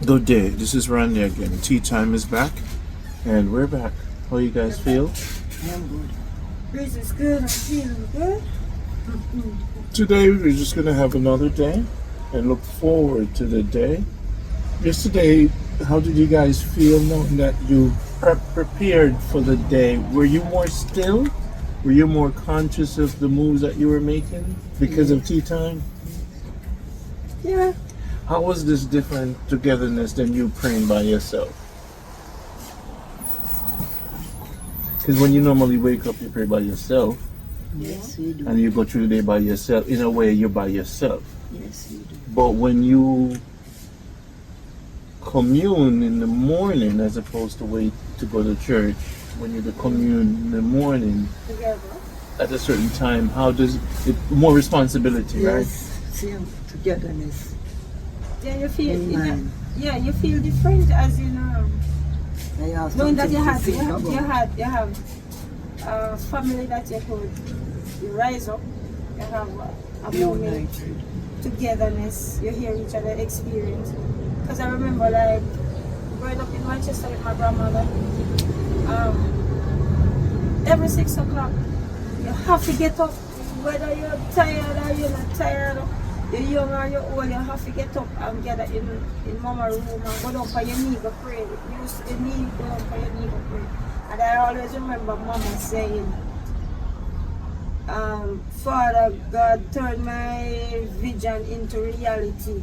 Good day. This is Randy again. Tea time is back, and we're back. How you guys feel? I'm good. This is good. I'm feeling good. Today we're just gonna have another day, and look forward to the day. Yesterday, how did you guys feel knowing that you prepared for the day? Were you more still? Were you more conscious of the moves that you were making because of tea time? Yeah. How was this different togetherness than you praying by yourself? Because when you normally wake up, you pray by yourself, Yes, we do. and you go through the day by yourself. In a way, you're by yourself. Yes, we do. But when you commune in the morning, as opposed to wait to go to church, when you do commune in the morning Together. at a certain time, how does it more responsibility, right? Yes, same togetherness. Then you feel, Amen. yeah, you feel different as you know. I have Knowing that something you to have, think you about. have a family that you could you rise up. You have a moment United. togetherness. You hear each other experience. Because I remember like growing up in Manchester with my grandmother. Every 6 o'clock, you have to get up, whether you're tired or you're not tired. You're young or you're old, you have to get up and gather in mama's room and go down for your knee go pray. You used to knee, go down for your knee go pray. And I always remember mama saying, Father God, turn my vision into reality.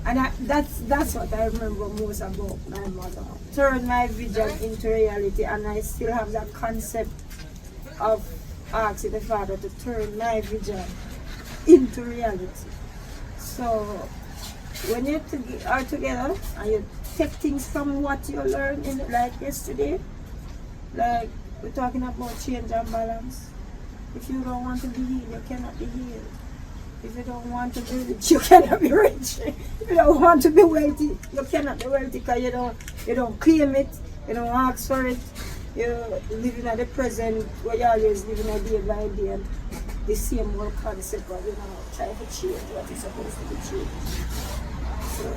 And that's what I remember most about my mother. Turn my vision into reality, and I still have that concept of asking the Father to turn my vision into reality. So when you are together and you take things from what you learned in like yesterday, like we're talking about change and balance. If you don't want to be healed, you cannot be healed. If you don't want to be rich, you cannot be rich. If you don't want to be wealthy, you cannot be wealthy because you don't claim it, you don't ask for it. You're living at the present where you're always living a day by day and the same old concept of trying to change what is supposed to be changed. So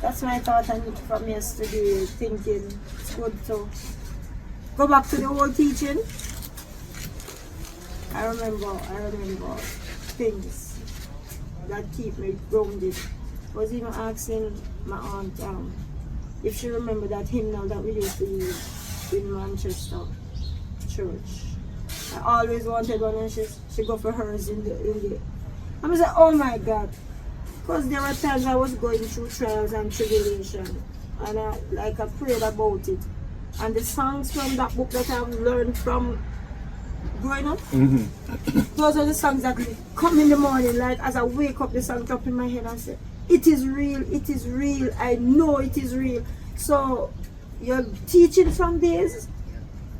that's my thought on it from yesterday, thinking it's good to go back to the old teaching. I remember things that keep me grounded. I was even asking my aunt if she remembered that hymnal that we used to use in Manchester church. I always wanted one, and she go for hers in the. I was like, oh my God, because there were times I was going through trials and tribulation, and I prayed about it, and the songs from that book that I've learned from growing up. Those are the songs that come in the morning, like as I wake up, the song up in my head and say, it is real, I know it is real. So you're teaching from this,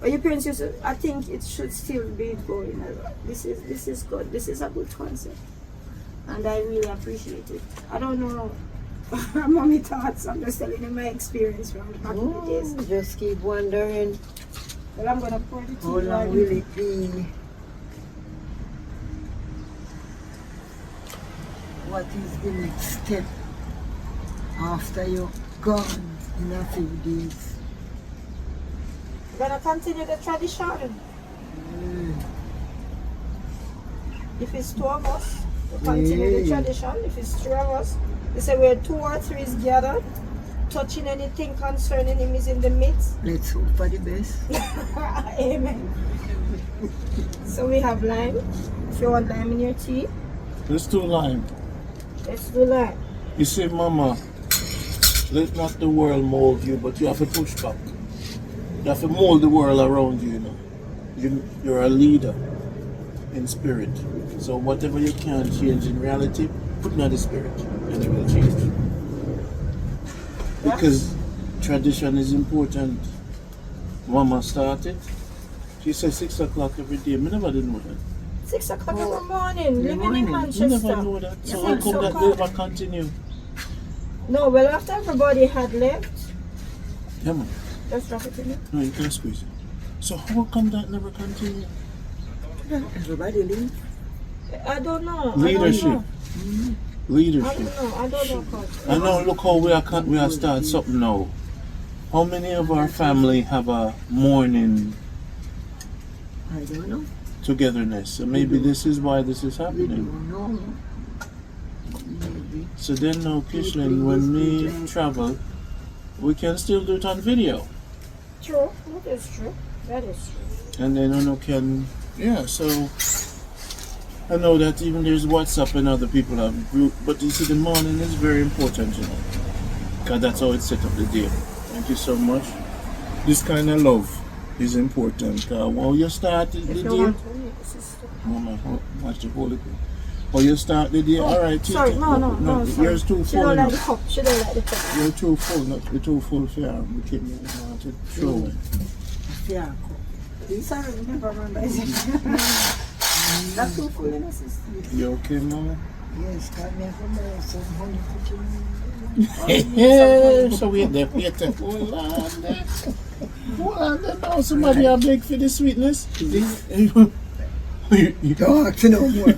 or your parents used to, I think it should still be going. This is good, this is a good concept. And I really appreciate it. I don't know mommy thoughts, I'm just telling you my experience from back in the days. Just keep wondering Well, I'm gonna pour the tea. how long will it be? What is the next step after you're gone in a few days? We're gonna continue the tradition. If it's 2 of us, we continue the tradition. If it's 3 of us, they say where 2 or 3 is gathered, touching anything concerning him is in the midst. Let's hope for the best. Amen. So we have lime. If you want lime in your tea, Let's do lime. let's do lime. You say, Mama, let not the world mold you, but you have to push back. You have to mold the world around you, You're a leader in spirit. So whatever you can change in reality, put in the spirit, and it will change. Because tradition is important. Mama started. She said 6 o'clock every day. I never did know that. 6 o'clock in the morning, In the living morning. in I Manchester. never know that. So how 6 come that o'clock. never continue? No, well after everybody had left, Yeah, man. just drop it in it. No, you can't squeeze it. So how come that never continue? Everybody leave. I don't know. Leadership. Leadership. I don't know how. I know, look how we are start something now. How many of our family have a morning I don't know. togetherness? So maybe this is why this is We happening. don't know. Maybe. So then now, Kishlin, when we travel, we can still do it on video. True, that is true. That is true. And then can, yeah, so I know that even there's WhatsApp and other people have group, but you see the morning is very important, because that's how it set up the day. Thank you so much. This kind of love is important. When you start the If you day, want to meet the sister. Mama, watch the Holy Ghost. When you start the day, all right. Sorry, no, sorry. Yours too She full. don't like the enough. cup. She don't like the cup. You're too full, not you're too full for your kid. You want to throw it. Yeah. Sorry, never remember. That's too full, you know, sister. You okay, Mama? Yes, come here from there. Some honey put in. So wait there. Hold on there. Hold on there now. Somebody are big for the sweetness. You Talk no more.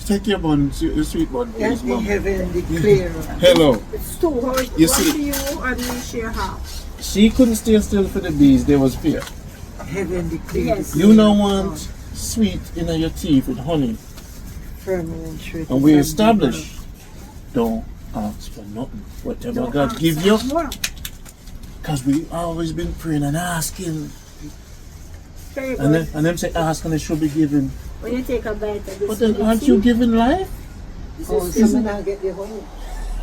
take your bun, your sweet bun, Let please, the Mama. heaven declare. Hello. It's two. How You one see- for you and me share half. She couldn't stay still for the bees. There was fear. Heaven declare. Yes. You don't want sweet in your teeth with honey. Permanent truth. And we establish, don't ask for nothing. Whatever Don't God ask give you, for more. because we always been praying and asking. Very And good. them say ask and it should be given. When you take a bite of this, But then aren't you giving life? Oh, someone now get the honey.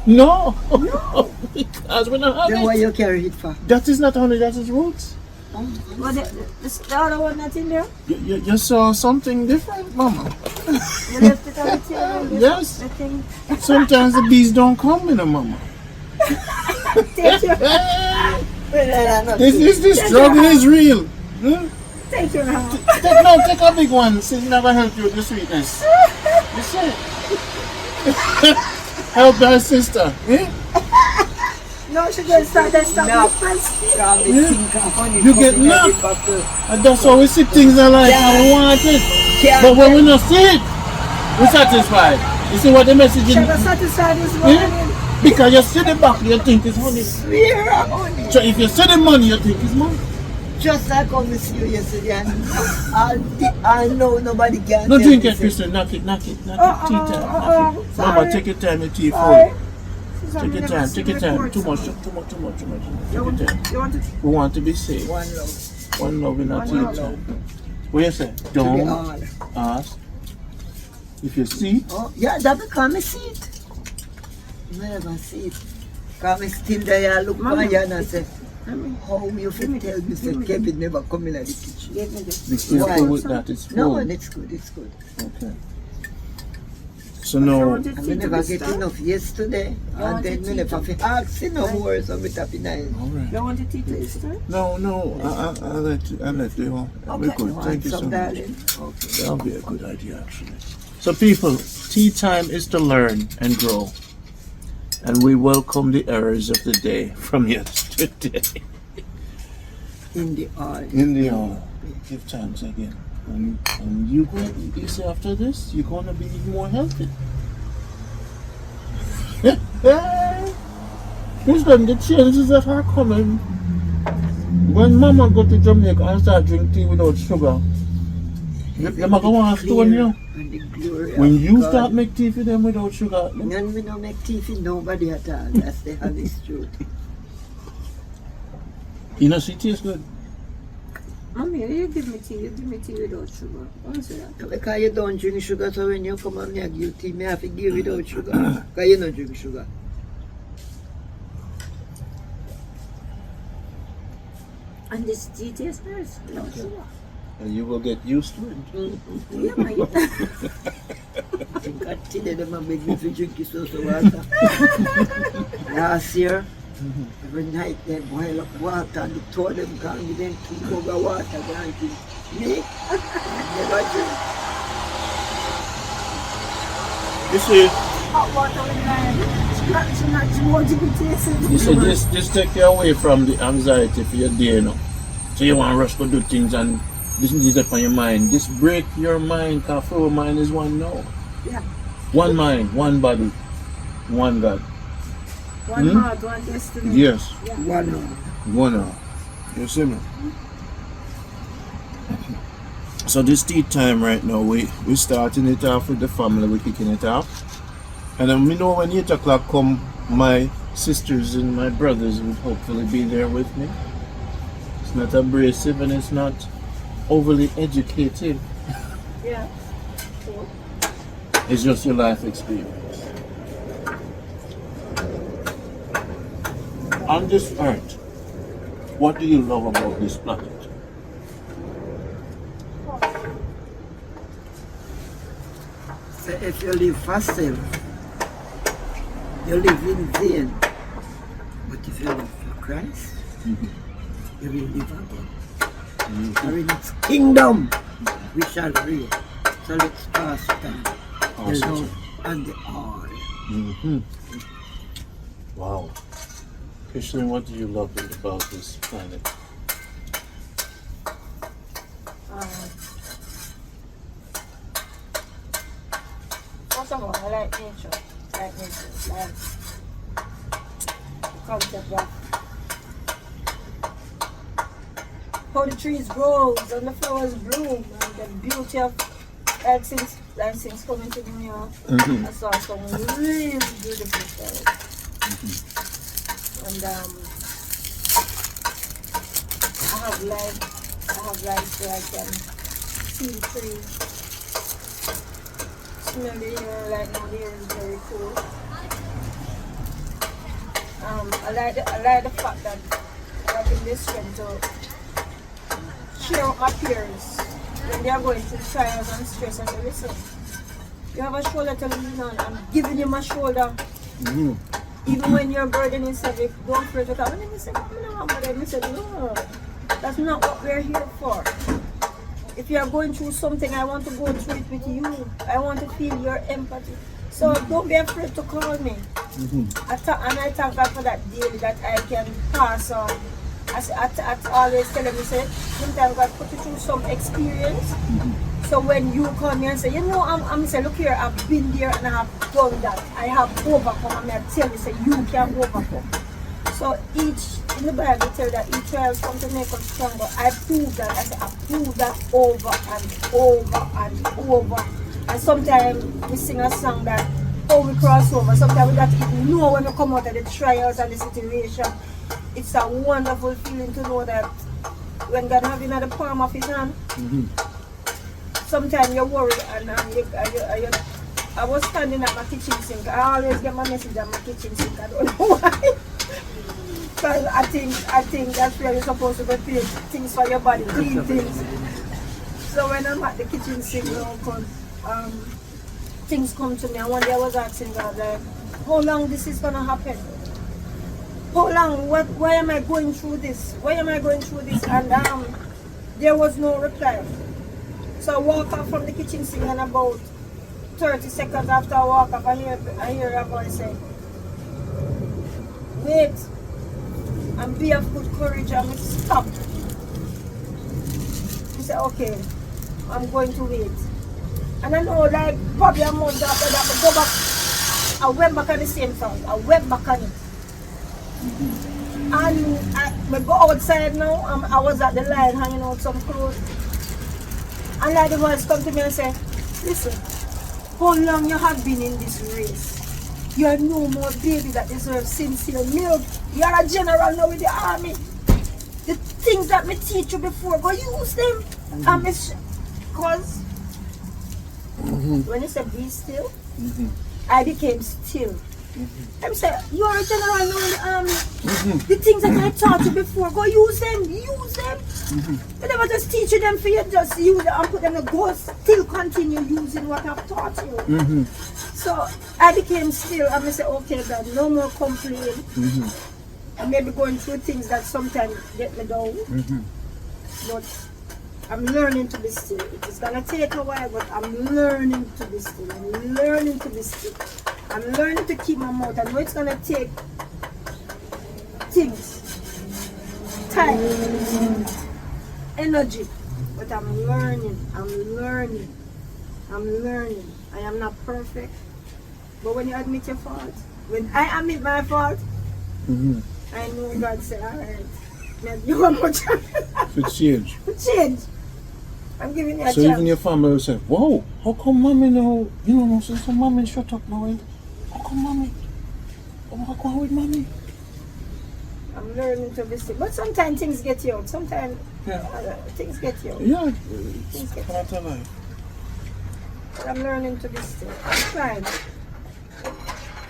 No. Because we're not Then why honey. you carry it for? That is not honey, that is roots. But the other one not in there? You saw something different, Mama. You left it on the table? Yes. The thing. Sometimes the bees don't come in a Mama. Take your, This struggle is real. Hmm? take your hand. Take a big one. Since it never help you with the sweetness. You see? Help thy sister. Eh? No, she just started stopping No. first. You get knocked. And that's how we see things in life and we want it. But when we not see it, we satisfied. You see what the message She was is? satisfied this morning. Because you see the back, you think it's honey. Swear honey. So if you see the money, you think it's money. Just like how I see you yesterday, and I know nobody can. No tell drink me, it, say, Christian. Knock it. Tea time. Knock it. Mama, Sorry. take your time, your tea Sorry. full. She said Take we your never time, see take your the time. report, Too much. so- Take You your want, time. you want to We want to be safe. one love One love in our One tea love. time. What you say? to the Don't all. ask. If you see, Oh, yeah, that become a seat. I never see it. Come I still there, I look Mama. at you and I say, Let me- how you fit tell me, say, Kevin never come in the kitchen. Give me this. be careful Why? with that. It's No, full. it's good, it's good. Okay. So I now, wanted And tea we to never be get started. enough yesterday, You and want then the we tea never to- fi ask no more, so we tap in nine. all right. You want the tea to be started? No, I'll let you. We're Okay. good. Thank you so Some much. darling. Okay, that'll be a good idea actually. So people, tea time is to learn and grow. And we welcome the errors of the day from yesterday. In the all. In the hour. Give thanks again. And you see after this, you're gonna be more healthy. Listen, the changes that are coming. When Mama go to Jamaica and start drinking tea without sugar, they're not gonna stone you. And the glory When of you God. start make tea for them without sugar, None we no make tea for nobody at all. That's the honest truth. you know, she tastes good. Mommy, you give me tea without sugar. What is that? Because you don't drink sugar, so when you come and me give you tea, me have to give without sugar. Because you don't drink sugar. And this tea tastes nice without sugar. And you will get used to it. Yeah, man. I think I tell them I make me to drink this also water. Last year, every night they boil up water and the two of them can't give them 2 cups of water. Can't drink. Me, I never drink. You see, Hot water with lime. It's not more to be tasted. you see, this take you away from the anxiety for your day, you know. So you want to rush to do things and this is up on your mind. This break your mind, because flow mind is one now. Yeah. One mind, one body, one God. One Hmm? heart, one destiny. Yes, Yeah. One. one heart. You see me? So this tea time right now, we starting it off with the family, we kicking it off. And then we know when 8 o'clock come, my sisters and my brothers will hopefully be there with me. It's not abrasive and it's not overly educative. Yeah. Cool. It's just your life experience. On this earth, what do you love about this planet? So if you live for self, you live in vain. But if you live for Christ, you will live above. For in its kingdom, we shall reign. So let's pass time. The Awesome. love and the all. Mm-hmm. Wow. Kishlin, what do you love about this planet? First of all, I like nature. Like nature. Like the concept of how the trees grow and the flowers bloom and the beauty of like things coming to New York. I saw some really beautiful flowers. And I have lights where I can see the trees. Smell the air, like now the air is very cool. I like the fact that I have this strength to cheer up my peers when they are going through trials and stress. I say, listen, you have a shoulder to lean on. I'm giving you my shoulder. Even when your burden is heavy, don't afraid to talk. And they say, no, but I said, no, that's not what we're here for. If you are going through something, I want to go through it with you. I want to feel your empathy. So don't be afraid to call me. And I thank God for that daily that I can pass on. I always tell them, say, sometimes God put you through some experience. So when you call me and say, you know, I'm say, look here, I've been there and I have done that. I have overcome. And I tell you, say, you can overcome. So in the Bible tell that each trials come to make us stronger. I prove that. I say, I prove that over and over and over. And sometimes we sing a song that, oh, we cross over. Sometimes we don't even know when we come out of the trials and the situation. It's a wonderful feeling to know that when God have you in the palm of his hand, sometimes you worry and I was standing at my kitchen sink. I always get my message at my kitchen sink. I don't know why. Because I think that's where you're supposed to prepare things for your body, clean things. So when I'm at the kitchen sink, things come to me. And one day I was asking God, like, how long this is gonna happen? How long? Why am I going through this? Why am I going through this? And there was no reply. So I walk off from the kitchen sink and about 30 seconds after I walk off, I hear a voice say, wait, and be of good courage. And I stop. He said, okay, I'm going to wait. And I know, like, probably a month after that, I go back. I went back on the same song. I went back on it. And I go outside now. I was at the line hanging out some clothes. And like the voice come to me and say, listen, how long you have been in this race? You are no more baby that deserves sincere milk. You are a general now with the army. The things that me teach you before, go use them. Because when you said be still, I became still. I said, you are a general now in the army. The things that I taught you before, go use them. Use them. You never just teach you them for you, just use them and put them to go, still continue using what I've taught you. So I became still and I said, okay, God, no more complain. I may be going through things that sometimes get me down. But I'm learning to be still. It's gonna take a while, but I'm learning to be still. I'm learning to be still. I'm learning to keep my mouth. I know it's gonna take things, time, energy, but I'm learning. I am not perfect. But when you admit your fault, when I admit my fault, Mm-hmm. I know God said, all right, now you want more chance To change. to change. I'm giving you a So chance. even your family will say, whoa, how come mommy now, no, so mommy shut up now, eh? How come mommy? What's going on with mommy? I'm learning to be still. But sometimes things get you out. Sometimes Yeah. things get you out. Yeah, Things it's get part of life. But I'm learning to be still. It's fine.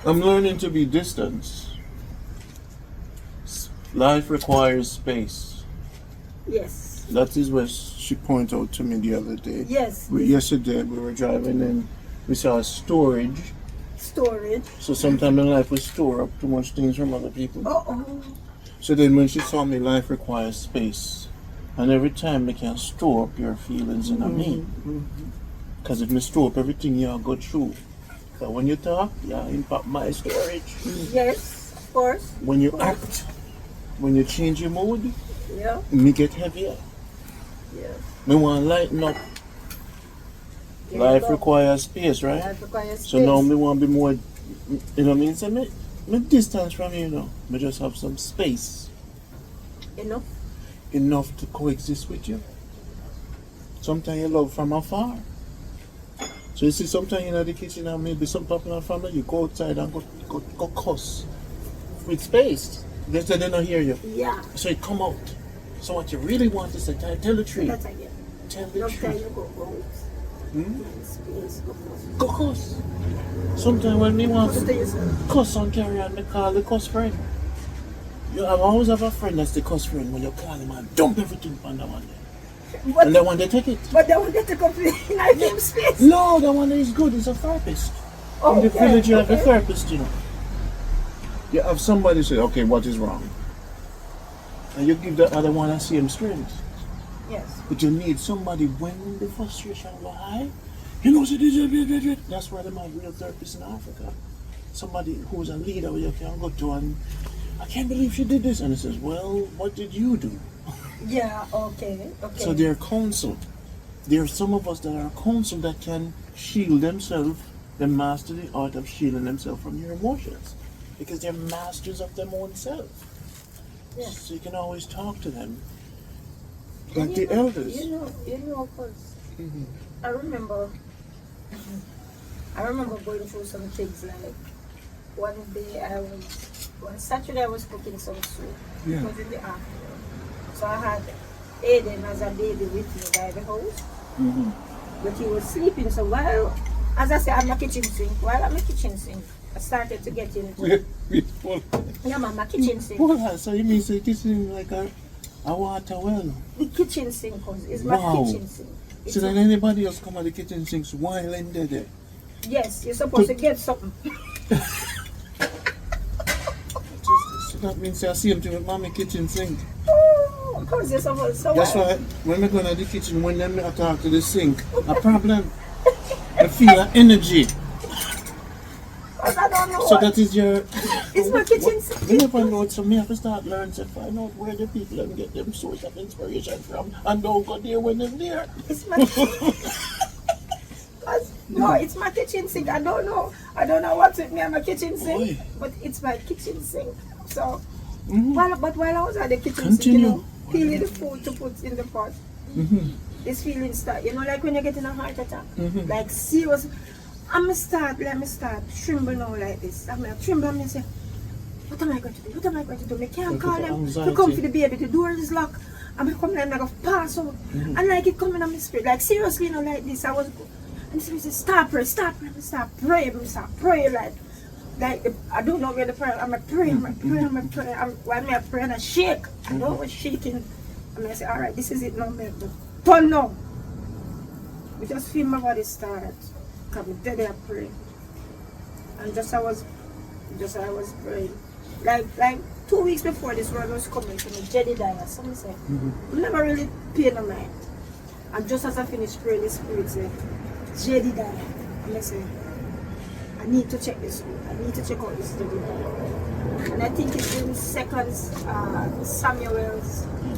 I'm learning to be distant. Life requires space. Yes. That is what she pointed out to me the other day. Yes. Yesterday we were driving and we saw storage. Storage. So sometimes in life we store up too much things from other people. Uh-oh. So then when she saw me, life requires space. And every time you can store up your feelings in me. Because if you store up everything you go through. So when you talk, you impact my storage. Yes, of course. When you act, when you change your mood, Yeah. me get heavier. Yeah. Me want to lighten up. There Life you go. requires space, right? Life requires So space. now me want to be more, you know what I mean? So me distance from you now. Me just have some space. Enough. Enough to coexist with you. Sometimes you love from afar. So you see, sometimes you're in the kitchen and maybe some people in the family, you go outside and go cuss with space. They say they don't hear you. Yeah. So you come out. So what you really want is to tell the truth. That's again. Tell the Enough time truth. you go out. Hmm? Space. Go cuss. Sometimes when me want Cuss to yourself. cuss and carry on, me call the cuss friend. You always have a friend that's the cuss friend when you call him and dump everything on that one there. But, And that one they take it. but they will get to come in our same space. No, that one is good. It's a therapist. In the village, you have a therapist, you know. You have somebody say, okay, what is wrong? And you give the other one the same strength. Yes. But you need somebody when the frustration go high. You know, so this, that's why they have real therapists in Africa. Somebody who's a leader where you can go to and I can't believe she did this. And he says, well, what did you do? Yeah, okay. So they're counseled. There are some of us that are counseled that can shield themselves, they master the art of shielding themselves from your emotions. Because they're masters of their own self. Yeah. So you can always talk to them. Like the elders. You know, cause I remember going through some things like one day one Saturday I was cooking some soup. Yeah. It was in the afternoon. So I had Aiden as a baby with me by the house. But he was sleeping. So as I say, I'm a kitchen sink. While I'm a kitchen sink, I started to get into yeah, man, my kitchen sink. So you mean the kitchen like a water well? The kitchen sink is my kitchen sink. So then anybody else come at the kitchen sinks while in there? Yes, you're supposed to get something. So that means I see him to mommy kitchen sink. Of course, you're supposed to. That's why when we go to the kitchen, when them I talk to the sink, a problem. I feel an energy. I don't know. So that is your. It's my kitchen sink. You never know, so me have to start learning to find out where the people and get them source of inspiration from, and don't go there when they're there. It's my no, it's my kitchen sink. I don't know what's with me and my kitchen sink, but it's my kitchen sink. So, while I was at the kitchen sink, peeling the food to put in the pot, this feeling start. Like when you're getting a heart attack, like serious. Let me start tremble now like this. I'm like tremble and I say, what am I going to do? What am I going to do? I can't call them to come for the baby. The door is locked. I'm coming and I'm like pass out. And like it coming on my spirit. Like seriously, like this. I was and so he said, stop praying. Start praying like I don't know where the prayer. I'm praying. While I pray and I shake. I know I was shaking. And I say, all right, this is it now, man. Turn now. We just feel my body start. Come dead I pray. And just I was praying. Like 2 weeks before this word was coming to me, Jedediah, somebody said, never really paid no mind. And just as I finished praying, the Spirit said, Jedediah. And I said, I need to check this out. I need to check out this Jedediah. And I think it's in Samuel's,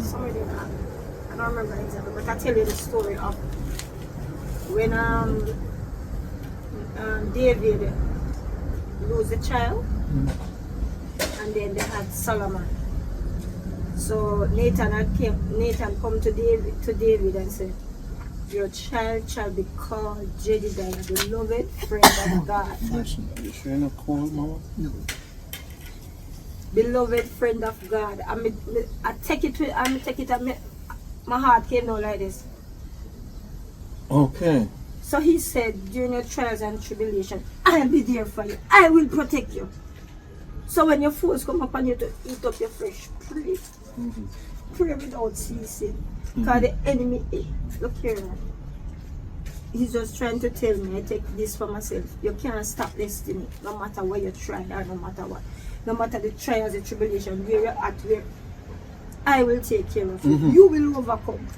somewhere there. I don't remember exactly, but I tell you the story of when David lose the child, and then they had Solomon. So Nathan come to David and said, your child shall be called Jedediah, the beloved friend of God. Listen, you sure you're not cold, Mama? No. Beloved friend of God. I take it and my heart came down like this. Okay. So he said, during your trials and tribulation, I'll be there for you. I will protect you. So when your foes come upon you to eat up your flesh, pray. Pray without ceasing. Because the enemy, look here, he's just trying to tell me, I take this for myself. You can't stop destiny, no matter what you try or no matter what. No matter the trials, the tribulation, where you're at, where I will take care of you. You will overcome.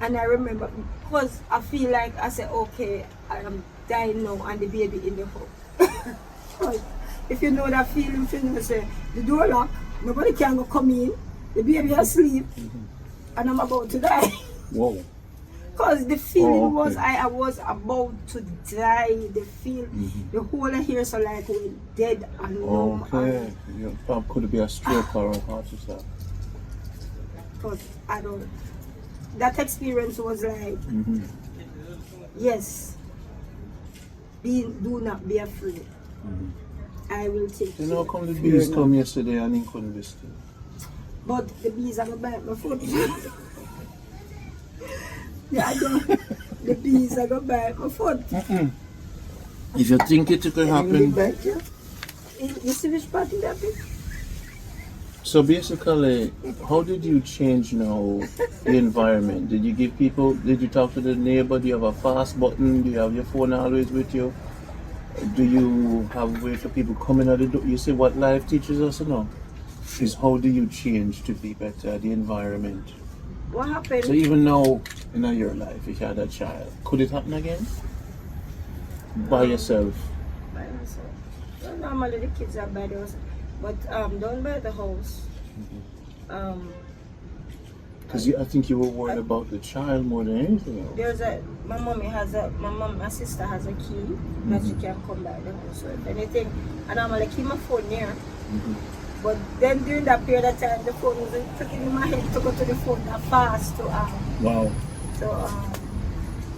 And I remember, because I feel like I said, okay, I am dying now and the baby in the home. If you know that feeling, you know, say, the door locked, nobody can go come in, the baby asleep, and I'm about to die. Whoa. Because the feeling was I was about to die. The feel, the whole hair so like we're dead and numb. Okay. Could it be a stroke or a heart attack? Because I don't. That experience was like, yes, do not be afraid. I will take You you. know, come the bees come yesterday and he couldn't be still. But the bees are going to bite my foot. The bees are going to bite my foot. If you think it could happen. You see which part in that bit? So basically, how did you change now the environment? Did you talk to the neighbor? Do you have a fast button? Do you have your phone always with you? Do you have a way for people coming out the door? You see what life teaches us now? Is how do you change to be better at the environment? What happened? So even now in your life, if you had a child, could it happen again? By yourself? By myself. Well, normally the kids are by themselves. But don't buy the house. Because I think you were worried about the child more than anything else. My sister has a key that she can come by the house. So if anything, and I'm like, keep my phone near. But then during that period of time, the phone wasn't clicking in my head to go to the phone that fast. Wow. So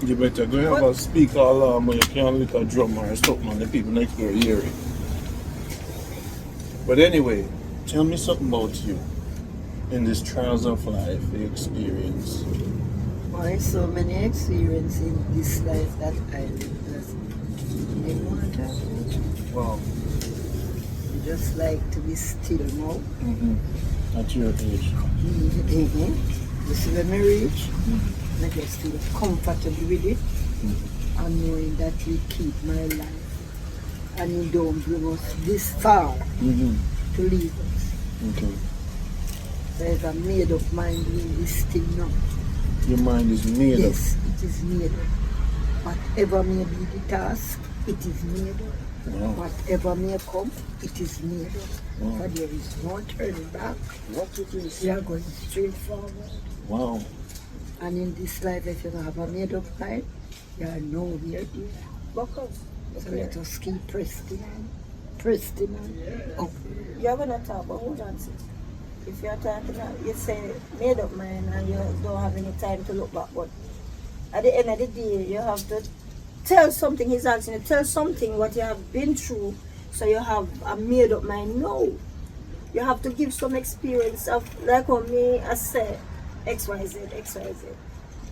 You better go have a speaker alarm where you can't lick a drum or something and the people next door hear it. But anyway, tell me something about you in this trials of life, the experience. Why so many experiences in this life that I live that I didn't want to have. Wow. I just like to be still now. At your age. You see when I reach, I just feel comfortable with it and knowing that He keep my life and He don't bring us this far to leave us. Okay. There's a made up mind doing this thing now. Your mind is made up. Yes, it is made up. Whatever may be the task, it is made up. Wow. Whatever may come, it is made up. Wow. But there is no turning back. What it is? We are going straight forward. Wow. And in this life, if you don't have a made up mind, you are nowhere near. because So let us keep pressing on. Pressing on. Up. you're gonna talk, but hold on, sis. If you're talking, you say made up mind and you don't have any time to look back, but at the end of the day, you have to tell something. He's asking you, tell something what you have been through, so you have a made up mind. No, you have to give some experience of, like how me, I said, XYZ.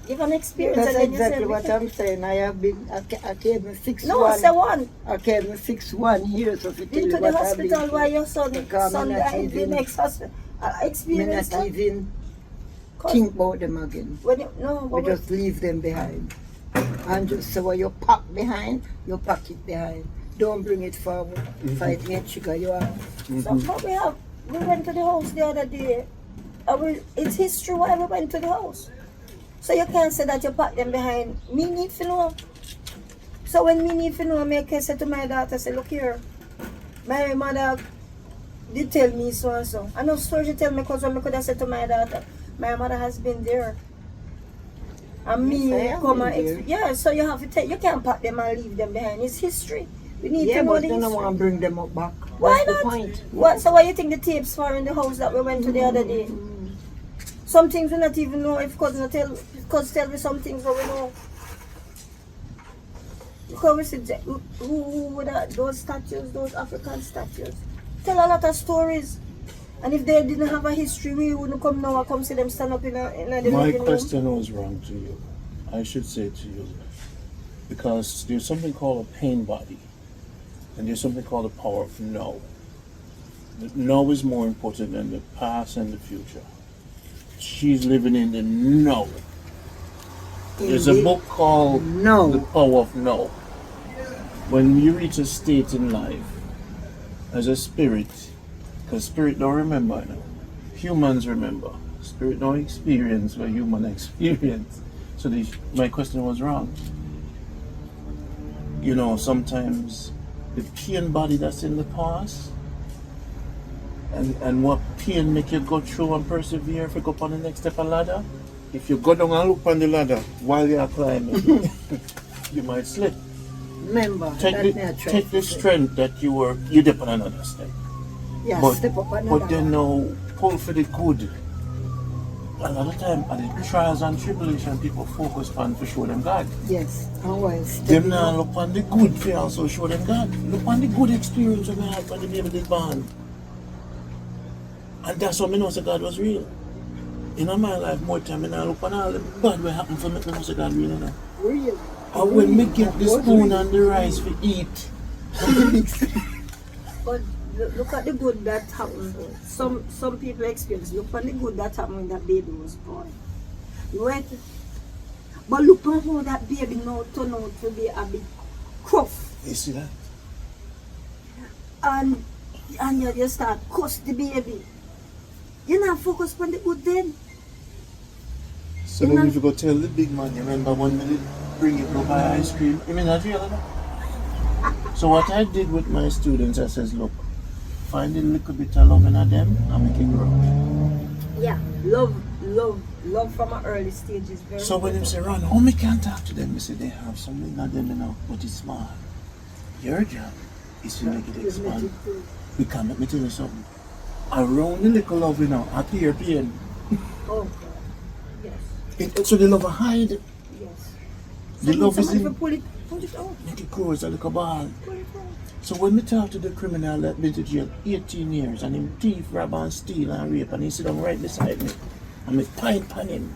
Give an experience. That's and then exactly you say, what I'm saying. I have been, I came and fixed no, one. say one. I came and fixed 1 year, so if you tell Into you the what I've hospital been where through. your son Because I'm not died, the even- next hospital. Me Experience not that. even think about them again. When you, no, We but just leave them behind. And just say what you pack behind, you pack it behind. Don't bring it forward. Fight me and sugar you are. so we went to the house the other day. It's history why we went to the house. So you can't say that you pack them behind. Me need to know. So when me need to know, I can say to my daughter, say, look here, my mother did tell me so and so. I know story she tell me because when I could have said to my daughter, my mother has been there. And me Yes, I have come been and there. yeah, so you have to take, you can't pack them and leave them behind. It's history. We need Yeah, to know but the you don't history. want to bring them up back. Why That's the not? point. What? So what you think the tapes for in the house that we went to the other day? Some things we not even know if cousin tell me some things that we know. Because we said who were those statues, those African statues. Tell a lot of stories. And if they didn't have a history, we wouldn't come now and come see them stand up in the My living room. question was wrong to you. I should say to you, because there's something called a pain body, and there's something called the power of no. The no is more important than the past and the future. She's living in the no. There's a Indeed. book called No. The Power of No. When you reach a state in life, as a spirit, because spirit don't remember now. Humans remember. Spirit don't experience what human experience. So my question was wrong. You know, sometimes the pain body that's in the past and what pain make you go through and persevere if you go up on the next step of ladder. If you go down and look on the ladder while you are climbing, you might slip. Remember, Take the strength that you dip on another step. Yeah, But, step up another. but then now pull for the good. A lot of time at the trials and tribulation people focus on to show them God. Yes, and while Them stepping now up. look on the good for also show them God. Look on the good experience we had when the baby did born. And that's what I know say God was real. In my life more time I look on all the bad what happened for me to know say God real now. Really? And when me get the spoon and the rice for eat. But look at the good that happened. Some people experience. Look at the good that happened when that baby was born. Right? But look at how that baby now turned out to be a big cuff. You see that? And you start cuss the baby. You not focus on the good then. So then if you go tell the big man, you remember when we did bring it go buy ice cream? You mean that real enough? So what I did with my students, I says, look, find a little bit of love in them and make it grow. Yeah, love from an early stage is very So when them say, Ron, how me can't talk to them? I say, they have something in them, you know, but it's small. Your job is to make it expand. Because let me tell you something. Around the little love, you know, appear pain. Oh God. Yes. So the love will hide. Yes. The love is Somebody in. pull it out. Make it grow as a little ball. Pull it out. So when we talk to the criminal that been to jail 18 years and him thief, rob and steal and rape and he sit down right beside me and me pine pan him.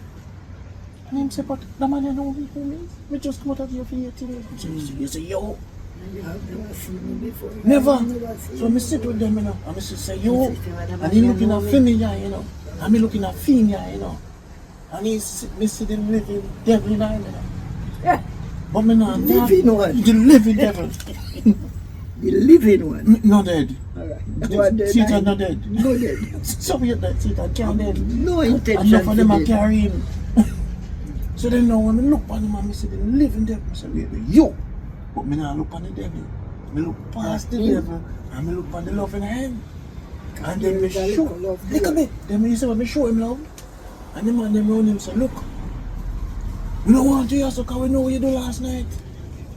And him say, but the man you know who me is? We just come out of here for 18 years. So you say, yo, You have never seen me before. never. Never seen So me I sit with them, you know, and I say, yo. before. And he looking at me, you know. And me looking at Finn, you know. And he see the living devil in him, you know. Yeah. But me not Living one. the living devil. The living one. Not dead. Alright. Satan not dead. No dead. So we that Satan can't dead. No intention. Enough of them to are dead. carry him. So then now when I look on him and I see the living devil, I say, wait, you. But me not look on the devil. Me look past the devil and me look on the love in him. And then me There is a show. little love Look at there. me. Then me say, when me show him love. And the man them round him say, look. We don't want you so because we know what you do last night.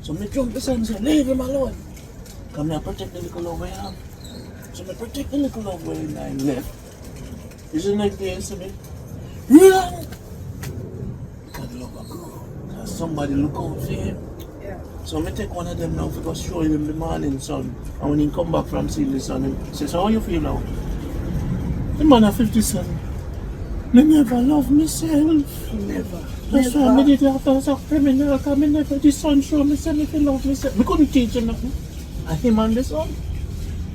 So me jump beside him and say, leave him alone. Because I protect the little love I have. So I protect the little love where I left. Is the next day I say, run! Because the love will grow. Because somebody look out for him. Yeah. So I take one of them now to go show him the morning sun. And when he come back from seeing the sun, he says, how you feel now? The man at 57. I never love myself. Never. That's why I did laugh as a criminal. Because I never, the sun show me, say me feel love myself. We couldn't teach him nothing. And him and the sun.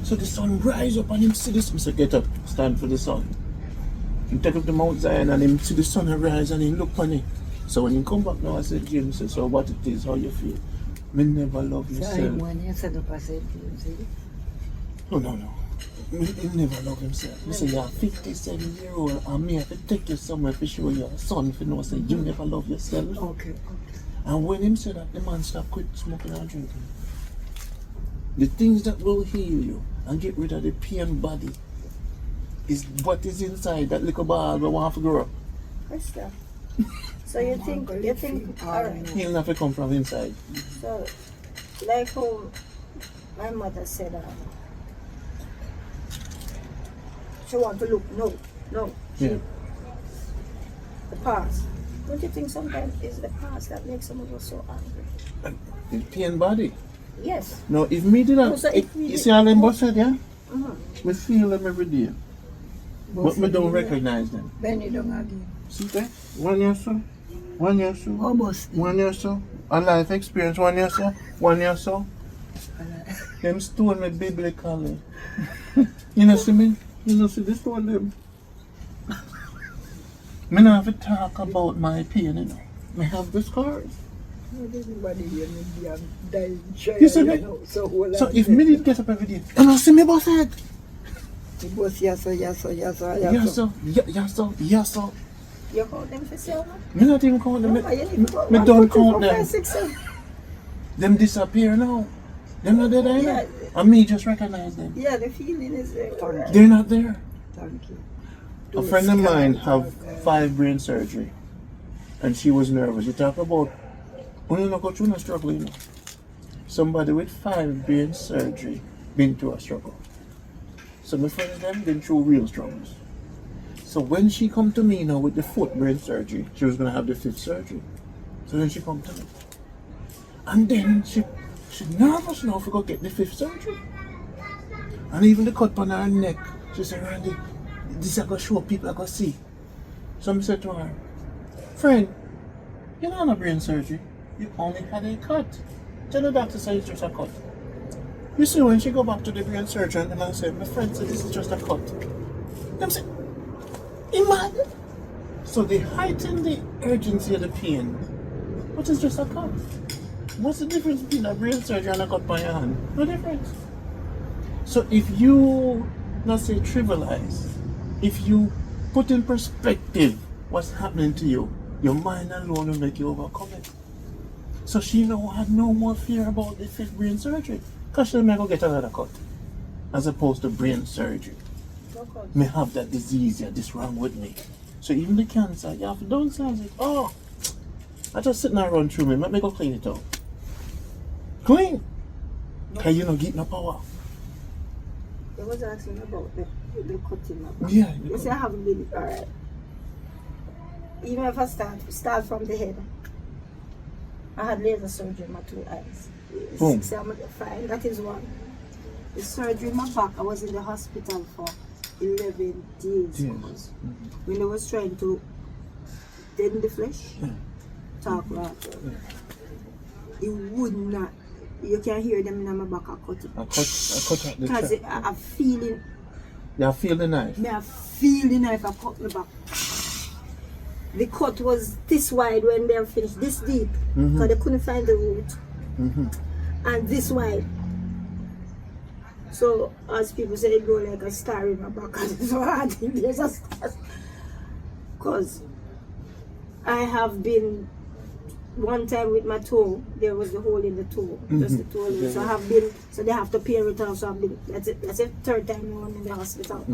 So the sun rise up and him see this. I say, get up, stand for the sun. He take up the Mount Zion and him see the sun rise and he look on it. So when he come back now, I said, James, say, so what it is, how you feel? Me never love So myself. when you set up a set, you see. No. He never love himself. You say you're a 57-year-old and me have to take you somewhere to show your son for no say you never love yourself. Okay. And when him said that, the man stop quit smoking and drinking. The things that will heal you and get rid of the pain body is what is inside that little ball we want to grow. Krista. So you think alright. He'll have to come from inside. So like how My mother said she want to look. No. Yeah. The past. Don't you think sometimes it's the past that makes some of us so angry? The pain body. Yes. No, if me did No, that, so if we you did- see all them busted, yeah? Mm-hmm. Me feel them every day. But me don't recognize them. Benny don't again. See that? 1 year so, 1 year so, Almost. 1 year so. A life experience, 1 year so, 1 year so. Them stone me biblically. You know see me? You know see this one them. Me not have to talk about my pain, you know. Me have the scars. Everybody here may be a dying child. You see me? So if me did get up every day, you know see me boss head. It was yes, so. Yes so, yes so. You count them for sale? Me not even count them. No, you need to count Me one, don't two, three, count four, them. five, 6, 7. Them disappear now. Them not there either. Yeah. And me just recognize them. Yeah, the feeling is there. They're not there. Thank you. A friend of mine have 5 brain surgery, and she was nervous. You talk about when you not go through no struggle, you know. Somebody with 5 brain surgery been through a struggle. So my friends them been through real struggles. So when she come to me now with the 4th brain surgery, she was gonna have the 5th surgery. So then she come to me, and then she nervous now for go get the 5th surgery, and even the cut on her neck. She said, Randy, this I go show people I go see. So I said to her, friend, you're not on a brain surgery. You only had a cut. Tell the doctor say it's just a cut. You see when she go back to the brain surgeon and I said, my friend said this is just a cut. Them say, imagine. So they heighten the urgency of the pain. But it's just a cut. What's the difference between a brain surgery and a cut by your hand? No difference. So if you, not say trivialize, if you put in perspective what's happening to you, your mind alone will make you overcome it. So she now had no more fear about the 5th brain surgery, because she'll go get another cut, as opposed to brain surgery. May have that disease, yeah, this wrong with me. So even the cancer, you have to downsize it. Oh, I just sit and run through me, let me go clean it out. Clean! Because you don't get no power. I was asking about the cutting up. Yeah. You see, I haven't been alright. Even if I start from the head. I had laser surgery in my 2 eyes. Boom. 6 I'm fine. That is one. The surgery in my back, I was in the hospital for 11 days. Yes. When they was trying to deaden the flesh, Yeah. talk right. It would not. You can hear them in my back. I cut it. I cut out the Because trap. I'm feeling. You feel the knife? Me I feel the knife I cut my back. The cut was this wide when they finished, this deep, because they couldn't find the root, and this wide. So as people say, it go like a star in my back, and so I think there's a star. Because I have been one time with my toe, there was the hole in the toe, just the toe. Yeah. So I have been, so they have to pay it off. So I've been, that's it, 3rd time now I'm in the hospital.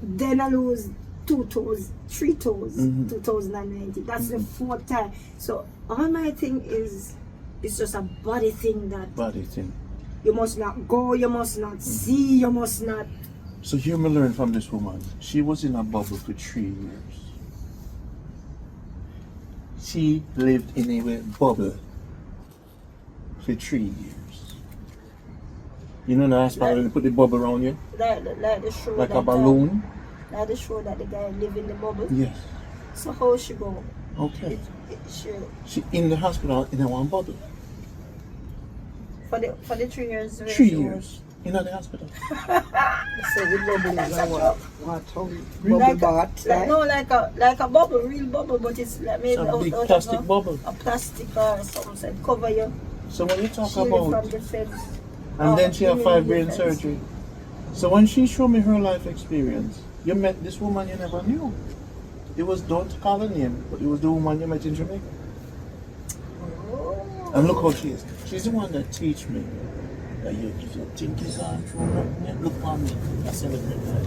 Then I lose 2 toes, 3 toes, 2019. That's the 4th time. So all my thing is, it's just a body thing that Body thing. you must not go, you must not see, you must not. So here we learn from this woman. She was in a bubble for 3 years. She lived in a bubble for 3 years. You know the hospital when they put the bubble around you? Like the show Like that, a balloon? Like the show that the guy live in the bubble. Yes. So how she go? Okay. She, She in the hospital in a one bubble. for the 3 years. 3 years. In the hospital. So the bubble is a what? How bubble Like bath, like, right? no, like a bubble, real bubble, but it's like made It's a out big of plastic bubble. a plastic or something, so it cover you, So when you talk shield you about from the feds. and then she had 5 brain defense. surgery. So when she showed me her life experience, you met this woman you never knew. It was, don't call her name, but it was the woman you met in Jamaica. Oh. And look how she is. She's the one that teach me that you, if you think it's on true, look for me. I celebrate life.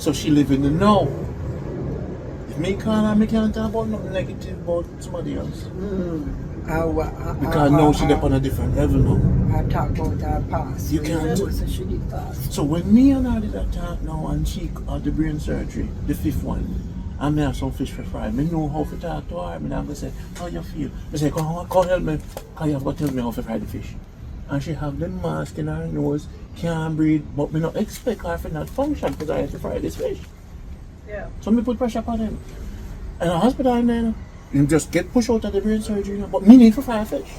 So she live in the know. If me call her, me can't talk about nothing negative about somebody else. Because now she's up on a different level now. I talk about our past. You can't. So she did pass. So when me and her did that talk now and she had the brain surgery, the fifth one, and me have some fish for fry, me know how to talk to her. Me now go say, how you feel? Me say, come help me, because you have got to tell me how to fry the fish. And she have the mask in her nose, can't breathe, but me not expect her to not function because I have to fry this fish. Yeah. So me put pressure upon him. And the hospital in there, him just get pushed out of the brain surgery, but me need to fry a fish.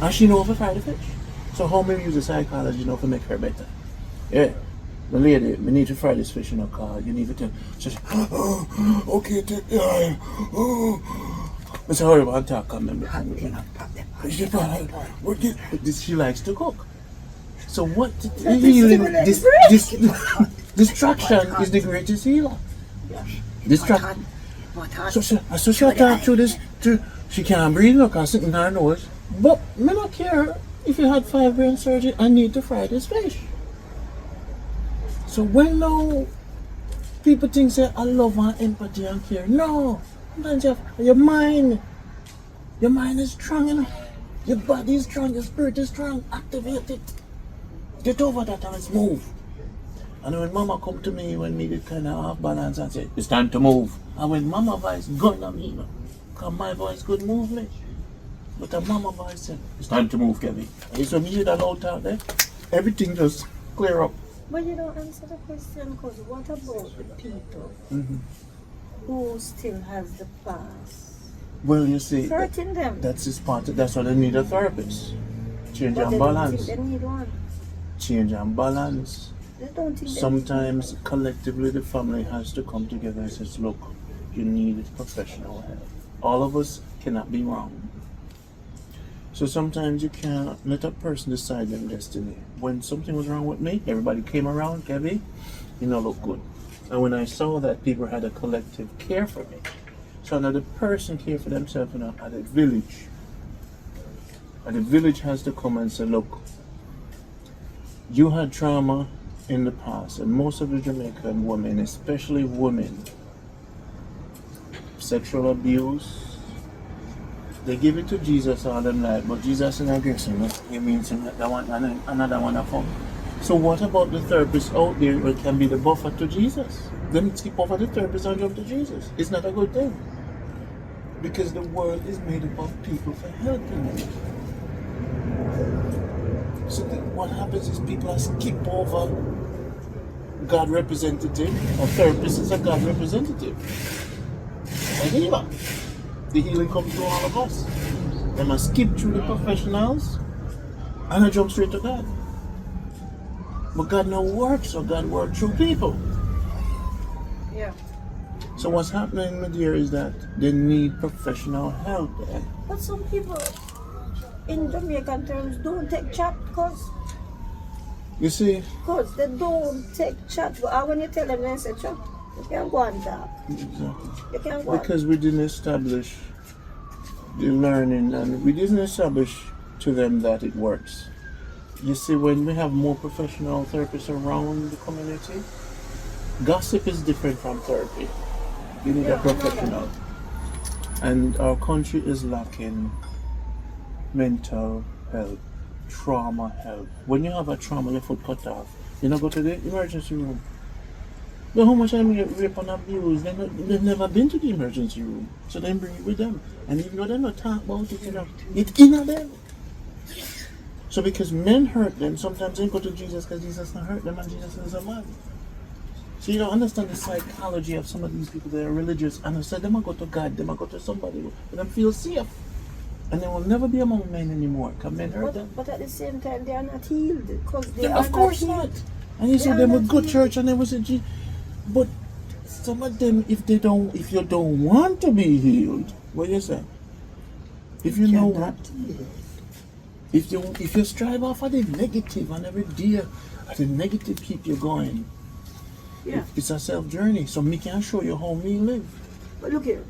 And she know how to fry the fish. So how me use the psychology, to make her better. Yeah. The lady, we need to fry this fish in a car. You need to tell. She said, okay, take the oil. I said, hurry up and talk. She likes to cook. So what? Healing, distraction is the greatest healer. Distraction. So she talk through this. She can't breathe, because sitting in her nose. But me not care if you had 5 brain surgery. I need to fry this fish. So when now people think say I love and empathy and care, no. Sometimes your mind is strong enough. Your body is strong, your spirit is strong. Activate it. Get over that and let's move. And when mama come to me when me get kind of off balance and say, it's time to move. And when mama voice gun on me, because my voice could move me. But a mama voice said, it's time to move, Kevin. And so me hear that loud talk there, everything just clear up. But you don't answer the question, because what about the people who still has the past? Well, you see, Hurting them. that's his part. That's why they need a therapist. Change But and they don't balance. think they need one. Change and balance. They don't think Sometimes collectively the family has to come together and says, look, you need professional help. All of us cannot be wrong. So sometimes you can't let a person decide their destiny. When something was wrong with me, everybody came around, Kevin, look good. And when I saw that people had a collective care for me, so another person care for themselves at a village. And the village has to come and say, look, you had trauma in the past, and most of the Jamaican women, especially women, sexual abuse, they give it to Jesus all them life, but Jesus is not aggressive. He means that one and another one of them. So what about the therapists out there who can be the buffer to Jesus? Them skip over the therapist and jump to Jesus. It's not a good thing. Because the world is made up of people for helping them. So what happens is people skip over God representative, or therapist is a God representative. A healer. The healing comes to all of us. They must skip through the professionals and I jump straight to God. But God no works, so God works through people. Yeah. So what's happening, my dear, is that they need professional help. But some people in Jamaican terms don't take chat because You see? they don't take chat. But when you tell them, they say chat. You can't go and talk. Exactly. You can't go. Because we didn't establish the learning, and we didn't establish to them that it works. You see, when we have more professional therapists around the community, gossip is different from therapy. You need a professional. And our country is lacking mental health, trauma help. When you have a trauma, your foot cut off, you don't go to the emergency room. But how much time you get raped and abused, they've never been to the emergency room. So they bring it with them. And even though they're not talking about it, it's in them. So because men hurt them, sometimes they go to Jesus because Jesus not hurt them and Jesus is a man. So you don't understand the psychology of some of these people that are religious, and they say they might go to God, they might go to somebody, but them feel safe. And they will never be among men anymore because men hurt them. But at the same time, they are not healed because they are Of course not. And you see them would go to church and they would say, gee, but some of them, if you don't want to be healed, what you say? If you know what, if you strive off of the negative and every day, the negative keep you going. Yeah. It's a self journey, so me can show you how me live. But look here,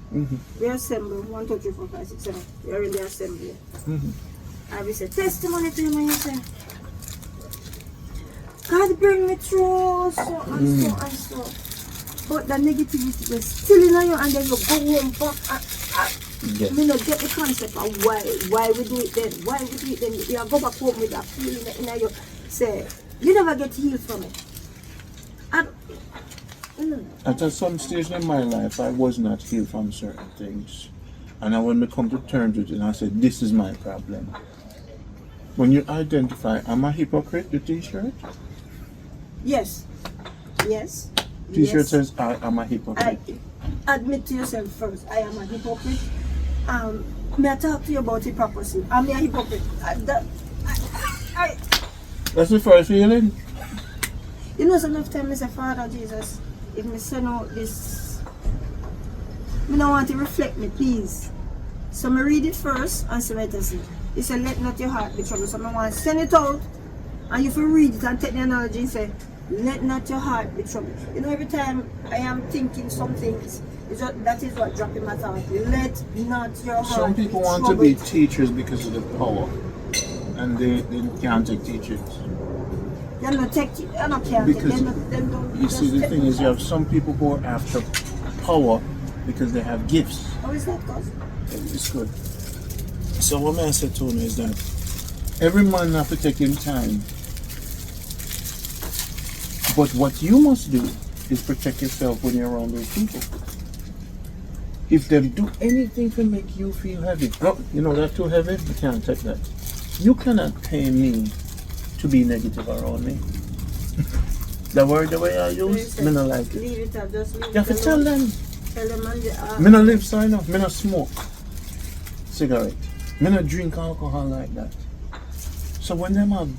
we assemble 1, 2, 3, 4, 5, 6, 7. We are in the assembly. And we say testimony to him, and you say, God bring me through, so and so and so. But the negativity was still in you, and then you go home back Yes. Me not get the concept of why we do it then. Why we do it then? You go back home with that feeling in your say, you never get healed from it. And, At some stage in my life, I was not healed from certain things. And when we come to terms with it, I said, this is my problem. When you identify, I'm a hypocrite, the t-shirt? yes. Yes. T-shirt yes. says, I am a hypocrite. Admit to yourself first, I am a hypocrite. May I talk to you about hypocrisy? I'm a hypocrite. That's the first feeling. You know, some of time I say, Father Jesus, if me send out this, I don't want to reflect me, please. So I read it first and see what I see. He said, let not your heart be troubled. So I want to send it out and you can read it and take the analogy and say, let not your heart be troubled. You know, every time I am thinking some things, that is what dropped in my thought. Let not your heart Some people be want troubled. to be teachers because of the power. And they can't take teachers. They're not taking, they're not caring. Because you see, the thing is, you have some people who are after power because they have gifts. How is that, cause? It's good. So what I said to him is that every man have to take him time. But what you must do is protect yourself when you're around those people. If they do anything to make you feel heavy, oh, you know that's too heavy, I can't take that. You cannot pay me to be negative around me. The word the way I use, me not like it. Leave it up, just leave You have to it tell alone. them. Tell them and Me no live sign up, me no smoke cigarette. Me no drink alcohol like that. So when them have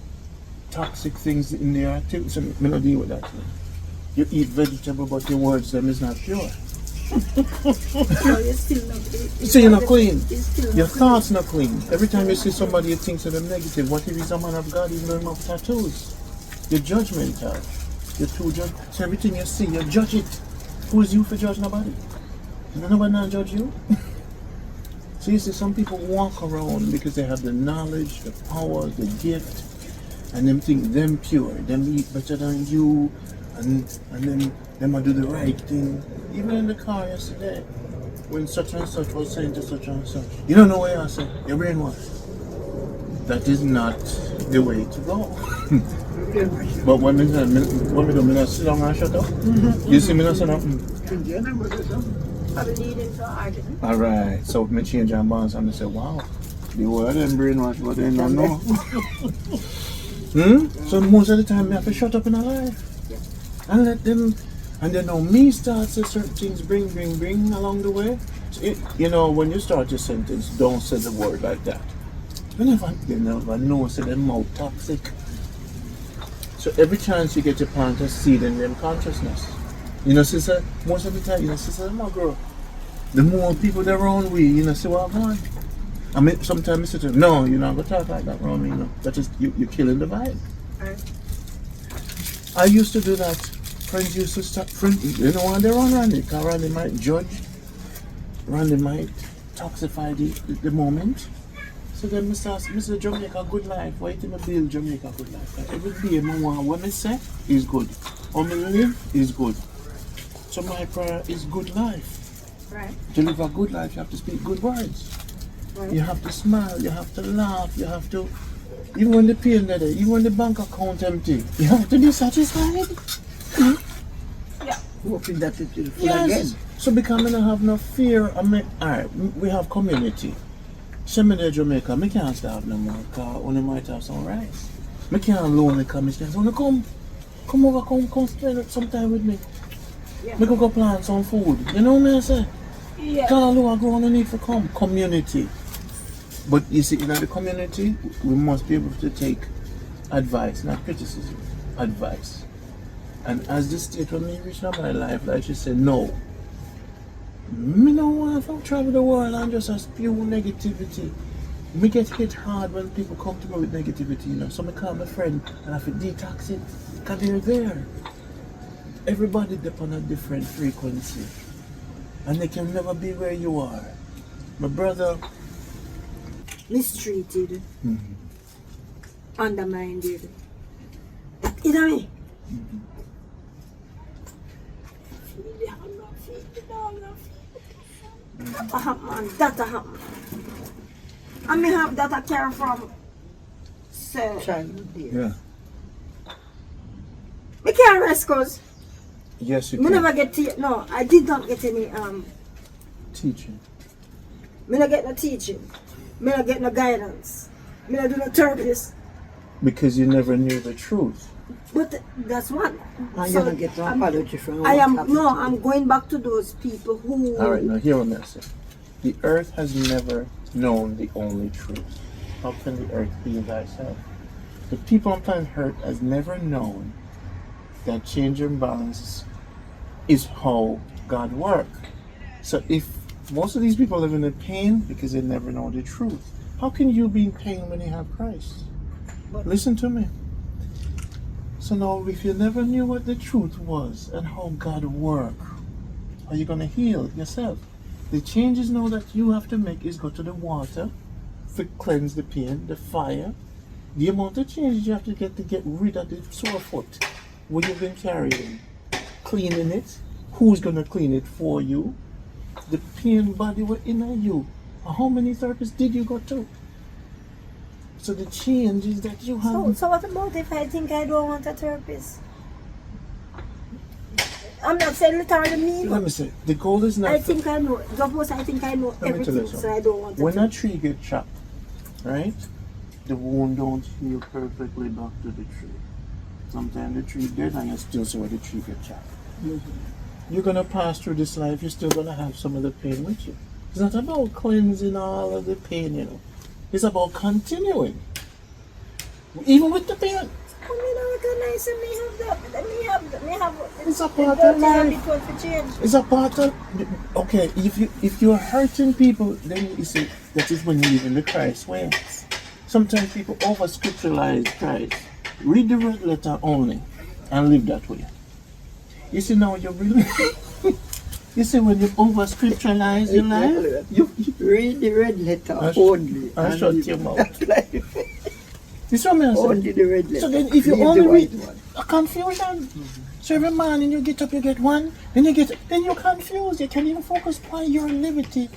toxic things in their activities, me no deal with that. You eat vegetable but your words them is not pure. So you're still not So you're not clean. You're still Your not thoughts not clean. Every time you see somebody you think of them negative, what if he's a man of God even though he have tattoos? You're judgmental. You're too judgmental. So everything you see, you judge it. Who's you for judge nobody? Nobody not judge you. So you see some people walk around because they have the knowledge, the power, the gift, and them think them pure, them eat better than you, and then them do the right thing. Even in the car yesterday, when such and such was saying to such and such, you don't know what I said, you're brainwashed. That is not the way to go. But when we do, me not sit down and shut up. You see me not say nothing. probably leading to argument. Alright, so me change our bonds and I say, wow, the word them brainwash, but they don't know. So most of the time I have to shut up in our life. And let them, and then now me start to certain things bring along the way. So you know, when you start your sentence, don't say the word like that. You never know, say them mouth toxic. So every chance you get to plant a seed in them consciousness. You know, sister, most of the time, you know, sister, my girl, the more people that around we, you know, see what I'm going. I mean, sometimes I say to them, no, you're not going to talk like that around me, you know. That is, you're killing the vibe. Right. I used to do that. Friends used to start, you know, when they're on Randy, because Randy might judge, Randy might toxify the moment. So then Mr. Jamaica good life. Why do I build Jamaica good life? Like every day, I want what I say is good. How I live is good. So my prayer is good life. Right. To live a good life, you have to speak good words. Right. You have to smile, you have to laugh, you have to, even when the pain is there, even when the bank account empty, you have to be satisfied. Yeah. Hoping that it will full Yes. again. So because I don't have no fear, alright, we have community. Send me to Jamaica, I can't starve no more, because only might have some rice. I can't lonely come, I say, come over, come spend some time with me. Yeah. We could go plant some food. You know what I say? Yeah. Call I go on the need for come. Community. But you see, in the community, we must be able to take advice, not criticism. Advice. And as the state when me reach out my life, like she said, no. Me no want to travel the world and just spew negativity. Me get hit hard when people come to me with negativity, you know. So I call my friend and I have to detox it. Because they're there. Everybody depend on a different frequency. And they can never be where you are. My brother, Mistreated. Undermined. You know me? Feed the hunger, feed the dog, feed the That happen, that happen. I may have that I care from. So, Childhood days. Yeah. me can't rest cause Yes, you me can. never get no, I did not get any Teaching. me not get no teaching. Me not get no guidance. Me not do no therapist. Because you never knew the truth. But that's one. And So, you don't get no I'm- apology from I what am happened no, to you. I'm going back to those people who All right, now hear what I'm saying. The earth has never known the only truth. How can the earth heal thyself? The people on planet Earth has never known that change and balance is how God works. So if most of these people live in pain because they never know the truth, how can you be in pain when you have Christ? But- Listen to me. So now, if you never knew what the truth was and how God works, how are you going to heal yourself? The changes now that you have to make is go to the water to cleanse the pain, the fire. The amount of changes you have to get rid of the sore foot, what you've been carrying, cleaning it. Who's going to clean it for you? The pain body within you. How many therapists did you go to? So the changes that you have. So what about if I think I don't want a therapist? I'm not saying literally me. Let me say, the goal is not. I think I know. Suppose I think I know Let me tell you everything, so something. I don't want to. When a tree get chopped, right? The wound don't heal perfectly back to the tree. Sometimes the tree dead and you still see where the tree get chopped. You're gonna pass through this life, you're still gonna have some of the pain with you. It's not about cleansing all of the pain, you know. It's about continuing. Even with the pain. I mean, I recognize and me have that. Me have. It's a part of life. It was for change. It's a part of, okay, if you're hurting people, then you see that is when you live in the Christ way. Sometimes people over scripturalize Christ. Read the red letter only and live that way. You see now you're really you see when you over scripturalize your life, you Read the red letter I sh- only. I and shut live your mouth. that life. you see what I'm Only saying? the red letter. So then if you Leave only the read white one. a confusion. So every morning you get up, you get one, then you're confused. You can't even focus on your liberty.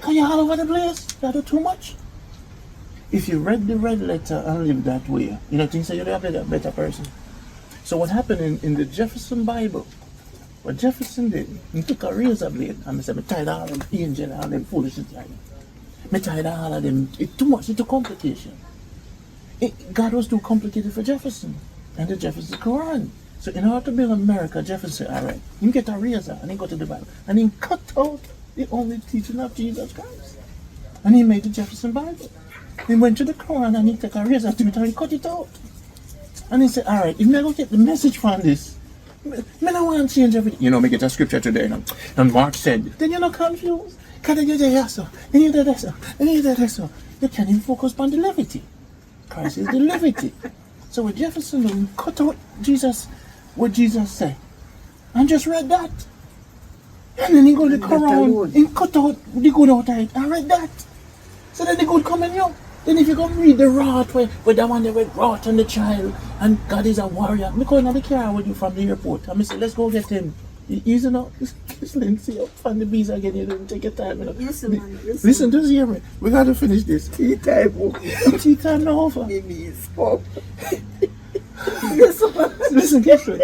Can you all over the place? You do too much. If you read the red letter and live that way, you don't think so you'll be a better person. So what happened in the Jefferson Bible, what Jefferson did, he took a razor blade and he said, I'm tired of all them angels and all them foolishness like that. I'm tired of all of them. It's too much, it's too complication. God was too complicated for Jefferson and the Jefferson Quran. So in order to build America, Jefferson said, all right, you get a razor and he go to the Bible and he cut out the only teaching of Jesus Christ. And he made the Jefferson Bible. He went to the Quran and he took a razor to it and he cut it out. And he said, all right, if I go get the message from this, I don't want to change everything. You know, me get a scripture today, you know, and Mark said, then you're not confused. Can you do this, so? And you do this, so? And you do this, so? You can't even focus on the levity. Christ is the levity. So with Jefferson, cut out Jesus, what Jesus said. And just read that. And then he go to the That alone. Quran and cut out the good out of it and read that. So then the good come in you. Then if you go read the wrath where that one they went wrath on the child and God is a warrior. Me going on the car with you from the airport. And I say, let's go get him. Easy now. Lindsay up on the bees again. You don't take your time. You know. Listen, man. Listen, just hear me. We got to finish this. Tea time over. Tea time now over. Give me his cup. Listen carefully.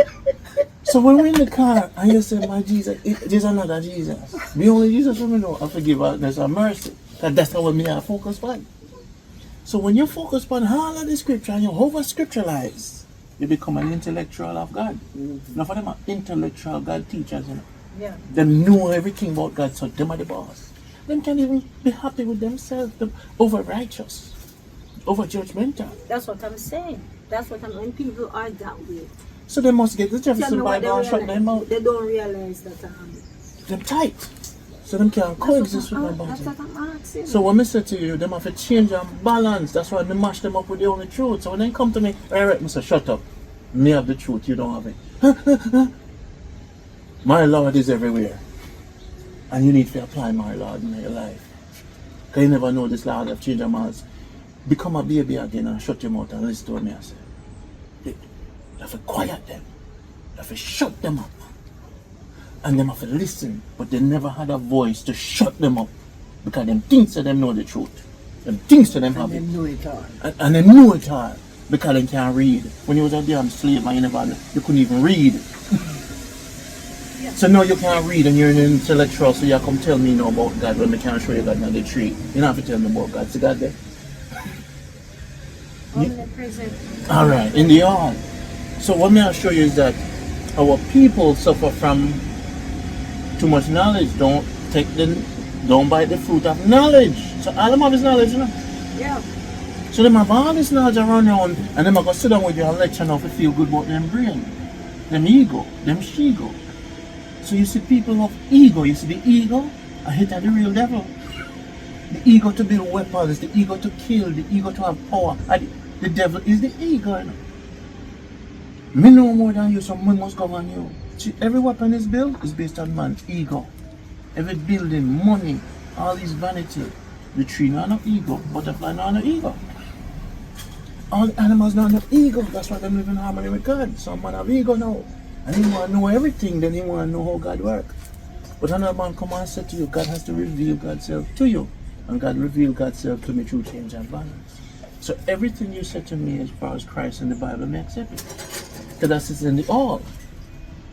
So when we're in the car and you say, my Jesus, there's another Jesus. The only Jesus we know of forgiveness and mercy. That's how we are focused on. So when you focus on all of the scripture and you over scripturalize, you become an intellectual of God. Now for them are intellectual God teachers, you know. Yeah. They know everything about God, so them are the boss. Them can't even be happy with themselves, them over righteous, over judgmental. That's what I'm saying. That's what I'm. When people are that way, So they must get the tell Jefferson me what Bible and shut them out. they don't realize that. Them tight. So them can't coexist with my That's body. what I'm asking. So when I say to you, them have to change and balance. That's why I mash them up with the only truth. So when they come to me, alright, Mr. Shut up. Me have the truth, you don't have it. My Lord is everywhere. And you need to apply my Lord in your life. Because you never know this Lord have changed your minds. Become a baby again and shut your mouth and listen to what me I say. You have to quiet them. You have to shut them up. And them have to listen, but they never had a voice to shut them up. Because them thinks that them know the truth. Them thinks that them have And it. them know it all. And they know it all. Because they can't read. When you was a damn slave, man, you couldn't even read. So now you can't read and you're an intellectual, so you come tell me now about God when I can't show you God in the tree. You don't have to tell me about God. See God there? Omnipresent. Alright, in the all. So what may I show you is that our people suffer from too much knowledge. Don't bite the fruit of knowledge. So all them have is knowledge, you know. Yeah. So them have all this knowledge around you and them are going to sit down with you and lecture now to feel good about them brain. Them ego, them she-go. So you see people of ego, you see the ego, I hate the real devil. The ego to build weapons, the ego to kill, the ego to have power. And the devil is the ego. You know? Me know more than you, so me must govern you. See, every weapon is built is based on man's ego. Every building, money, all these vanity. The tree not no ego, butterfly not no ego. All the animals not no ego. That's why them live in harmony with God. Some man have ego now. And he want to know everything, then he want to know how God works. But another man come and say to you, God has to reveal God's self to you. And God revealed God's self to me through change and balance. So everything you said to me as far as Christ in the Bible, may accept it. Because that's in the all.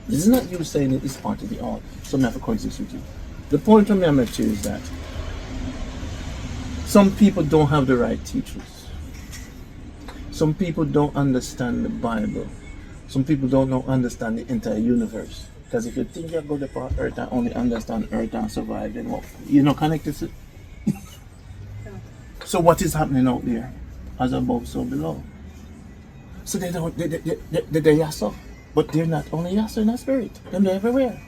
This is not you saying it is part of the all. So I have to coexist with you. The point of me I met you is that some people don't have the right teachers. Some people don't understand the Bible. Some people don't understand the entire universe. Because if you think you're good upon earth and only understand earth and survive, then what? You're not connected to it. So what is happening out there? As above, so below. So they're yasa, but they're not only yasa in the spirit. They're everywhere.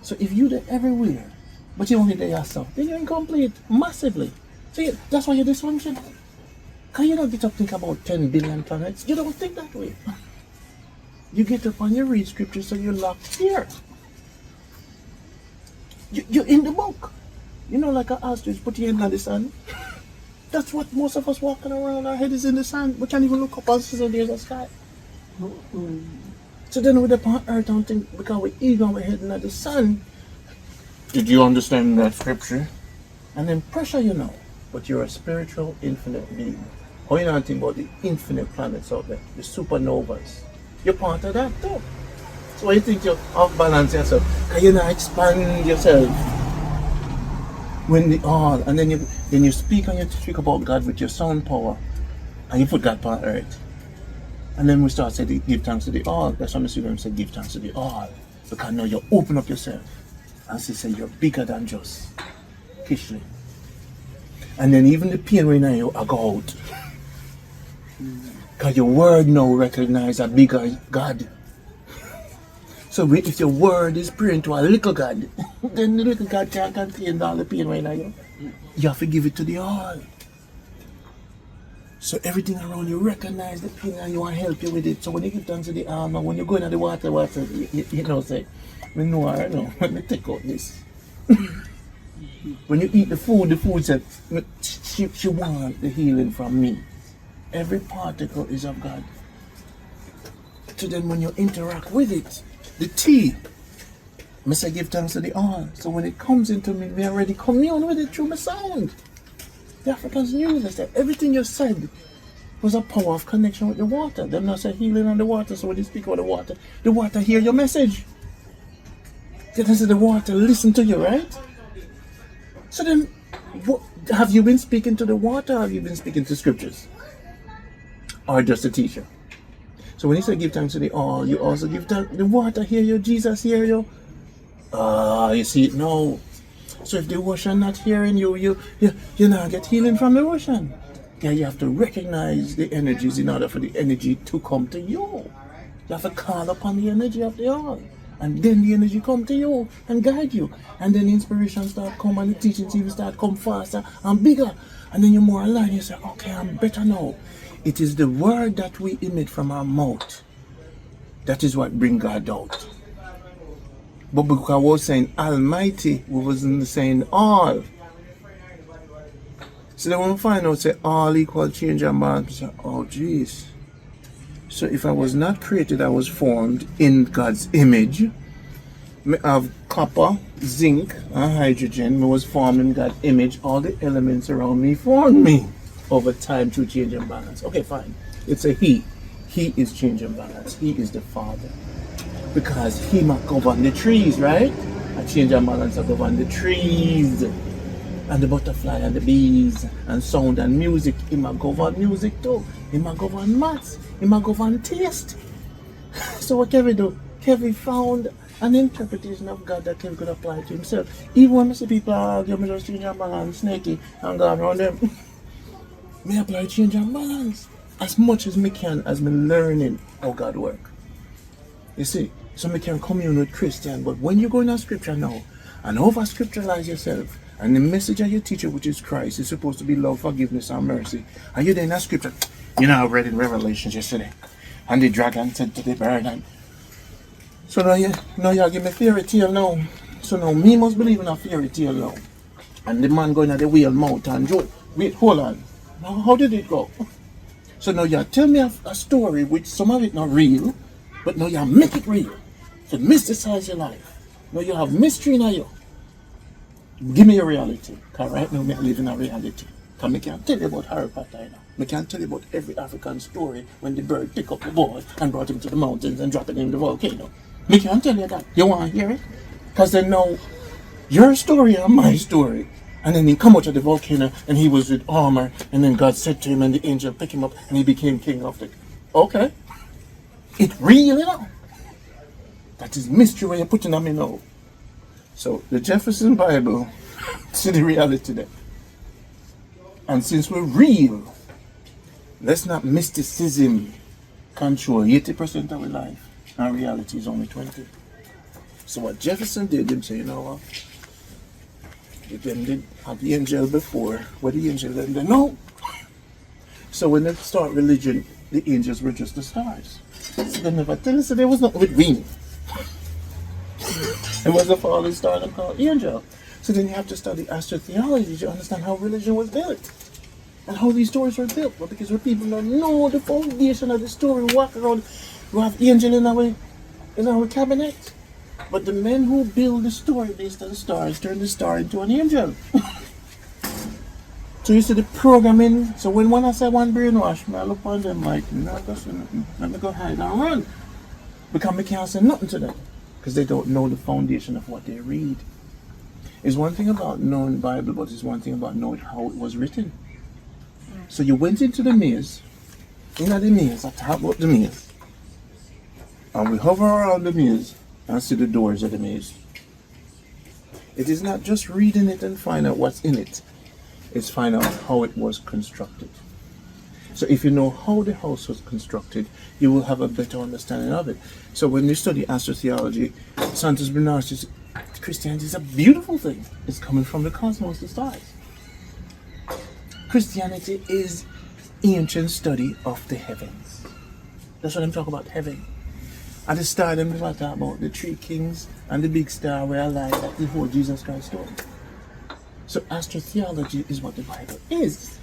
So if you're everywhere, but you only the yasa, then you're incomplete, massively. See, that's why you're dysfunctional. Can you not get up and think about 10 billion planets? You don't think that way. You get up and you read scripture, so you're locked here. You're in the book. You know, like an ostrich, put your head in the sun. That's what most of us walking around, our head is in the sand. We can't even look up and see so there's a sky. So then we're upon earth and think, because we're ego, we're heading at the sun. Did you understand that scripture? And then pressure you know. But you're a spiritual, infinite being. How you not think about the infinite planets out there, the supernovas? You're part of that too. So why you think you're off balance yourself? Can you not expand yourself? When the all, and then you speak and you speak about God with your sound power, and you put God on earth. And then we start saying give thanks to the all. That's why Mr. Graham said give thanks to the all. Because now you open up yourself and say you're bigger than just Kishli. And then even the pain right now you go out. Because your word now recognize a bigger God. So if your word is praying to a little God, then the little God can't contain all the pain right now. You have to give it to the all. So everything around you recognize the pain and you want to help you with it. So when you give thanks to the arm and when you go into the water, you know, say, I know, let me take out this. When you eat the food said, she wants the healing from me. Every particle is of God. So then when you interact with it, the tea, I say give thanks to the all. So when it comes into me, we already commune with it through my sound. The Africans knew this, that everything you said was a power of connection with the water. Them not say healing on the water, so when you speak about the water hear your message. They say the water listen to you, right? So then, have you been speaking to the water or have you been speaking to scriptures? Or just a teacher? So when you say give thanks to the all, you also give thanks. The water hear you, Jesus hear you. You see it now. So if the ocean not hearing you, you not get healing from the ocean. Yeah, you have to recognize the energies in order for the energy to come to you. You have to call upon the energy of the all. And then the energy come to you and guide you. And then the inspiration start come and the teachings even start come faster and bigger. And then you're more aligned. You say, okay, I'm better now. It is the word that we emit from our mouth. That is what bring God out. But because I was saying Almighty, we wasn't saying all. So then when we find out, say all equal change and balance, we say, oh jeez. So if I was not created, I was formed in God's image. Me have copper, zinc, and hydrogen. Me was formed in God's image. All the elements around me formed me over time through change and balance. Okay, fine. It's a he. He is change and balance. He is the Father. Because he might govern the trees, right? A change and balance of govern the trees. And the butterfly and the bees and sound and music. He might govern music too. He might govern maths. He might govern taste. So what Kevin do? Kevin found an interpretation of God that Kevin could apply to himself. Even when I see people argue, me just change and balance, snaky, and go around them. Me apply change and balance as much as me can as me learning how God work. You see, so me can commune with Christian, but when you go in a scripture now and over scripturalize yourself, and the message of your teacher, which is Christ, is supposed to be love, forgiveness, and mercy, and you're in that scripture, you know, I read in Revelations yesterday, and the dragon said to the bird, and so now you give me fairy tale now. So now me must believe in a fairy tale now. And the man going at the whale mouth and Joe, wait, hold on. Now, how did it go? So now you tell me a story which some of it not real, but now you make it real. So mysticize your life. Now you have mystery in you. Give me your reality. Because right now I live in a reality. Because I can't tell you about Harry Potter now. I can't tell you about every African story when the bird picked up the boy and brought him to the mountains and dropped it in the volcano. I can't tell you that. You want to hear it? Because then now your story and my story. And then he come out of the volcano and he was with armor, and then God said to him and the angel picked him up and he became king of the... Okay. It's real, you know. That is mystery when you're putting on me now. So the Jefferson Bible, see the reality there. And since we're real, let's not mysticism control 80% of our life. And reality is only 20. So what Jefferson did, him say, you know what? Them did have the angel before. What the angel then they know. So when they start religion, the angels were just the stars. So they never tell us that there was nothing with Venus. It was a fallen star that called angel. So then you have to study astrotheology to understand how religion was built. And how these stories were built. But because when people don't know the foundation of the story, walk around, we have angel in our cabinet. But the men who build the story based on the stars turn the star into an angel. So you see the programming. So when I say one brainwash, I look on them like, no, that's nothing. Let me go hide and run. Because I can't say nothing to them. Because they don't know the foundation of what they read. It's one thing about knowing the Bible, but it's one thing about knowing how it was written. So you went into the maze. I talk about the maze. And we hover around the maze and see the doors of the maze. It is not just reading it and find out what's in it. It's find out how it was constructed. So if you know how the house was constructed, you will have a better understanding of it. So when you study astrotheology, Santos Bernard says, Christianity is a beautiful thing. It's coming from the cosmos, the stars. Christianity is ancient study of the heavens. That's what I'm talking about, heaven. At the start, I'm talking about the three kings and the big star were alive at the whole Jesus Christ story. So astrotheology is what the Bible is.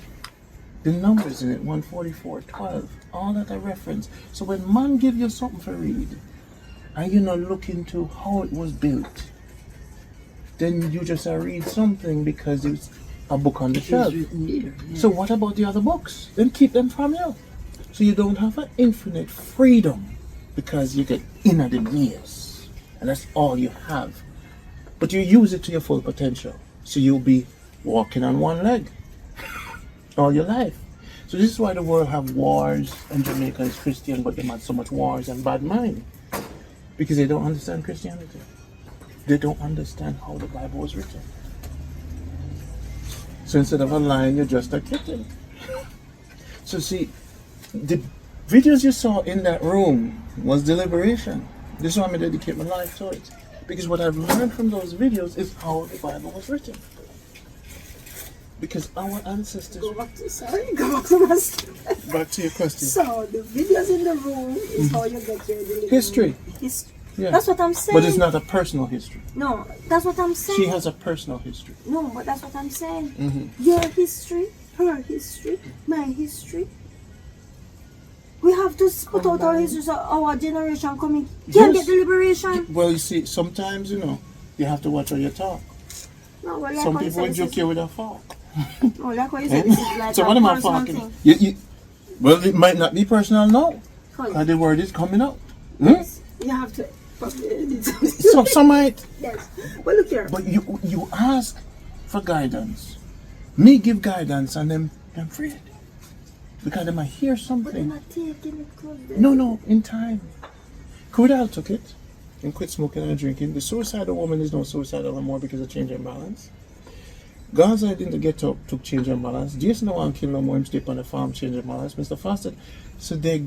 The numbers in it, 144, 12, all that are reference. So when man give you something to read, and you not look into how it was built, then you just read something because it's a book on the shelf. So what about the other books? Then keep them from you. So you don't have an infinite freedom because you get inner the maze. And that's all you have. But you use it to your full potential. So you'll be walking on one leg all your life. So this is why the world have wars, and Jamaica is Christian, but they have so much wars and bad mind. Because they don't understand Christianity. They don't understand how the Bible was written. So instead of a lion, you're just a kitten. So see, the videos you saw in that room was deliberation. This is why I dedicate my life to it. Because what I've learned from those videos is how the Bible was written. Because our ancestors... Go back to my story. Back to your question. So, the videos in the room is how you get your delivery. History. Yeah. That's what I'm saying. But it's not a personal history. No, that's what I'm saying. She has a personal history. No, but that's what I'm saying. Mm-hmm. Your history, her history, my history. We have to put out our history so our generation coming can get the liberation. Well, you see, sometimes, you have to watch how you talk. No, well, like Some what you people said, joke this you with a fork. is- No, like what you said, this is like So a what am I personal talking? thing. Well, it might not be personal now. Because the word is coming out. Yes, you have to probably edit something. So some might. Yes. But look here. But you ask for guidance. Me give guidance and them afraid. Because they might hear But they're something. not taking it close. No, in time. Kudal took it and quit smoking and drinking. The suicidal woman is not suicidal anymore because of change in balance. Gaza didn't get up, took change in balance. Jason no one kill no more, him stay on the farm, change in balance. Mr. Foster, so they,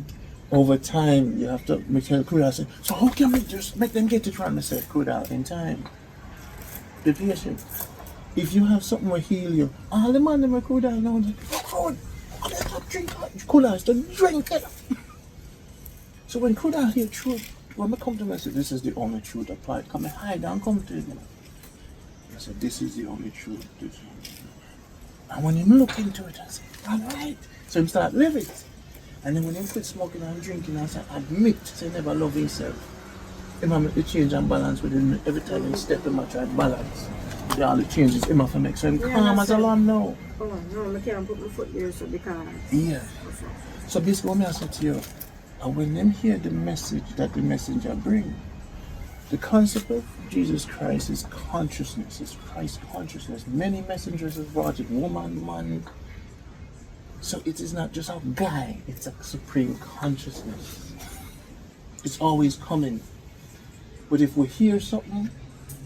over time, you have to make Kudal say, so how can we just make them get it right? I said, Kudal, in time. Be patient. If you have something will heal you, all the man them are Kudal now, oh, stop drinking. Kudal is to drink it. So when Kudal hear truth, when I come to me, I say, this is the only truth applied. Come and hide and come to it. I said, this is the only truth. And when him look into it, I say, all right. So him start live it. And then when him quit smoking and drinking, I say, admit, say never love himself. Him have the change and balance within every time he step him, I try balance. All the changes him have to make. So him calm as a lamb now. Oh, no, I can't put my foot there so because... Yeah. So basically what I say to you, and when them hear the message that the messenger bring, the concept of Jesus Christ is consciousness, is Christ consciousness. Many messengers have brought it, woman, man. So it is not just a guy, it's a supreme consciousness. It's always coming. But if we hear something,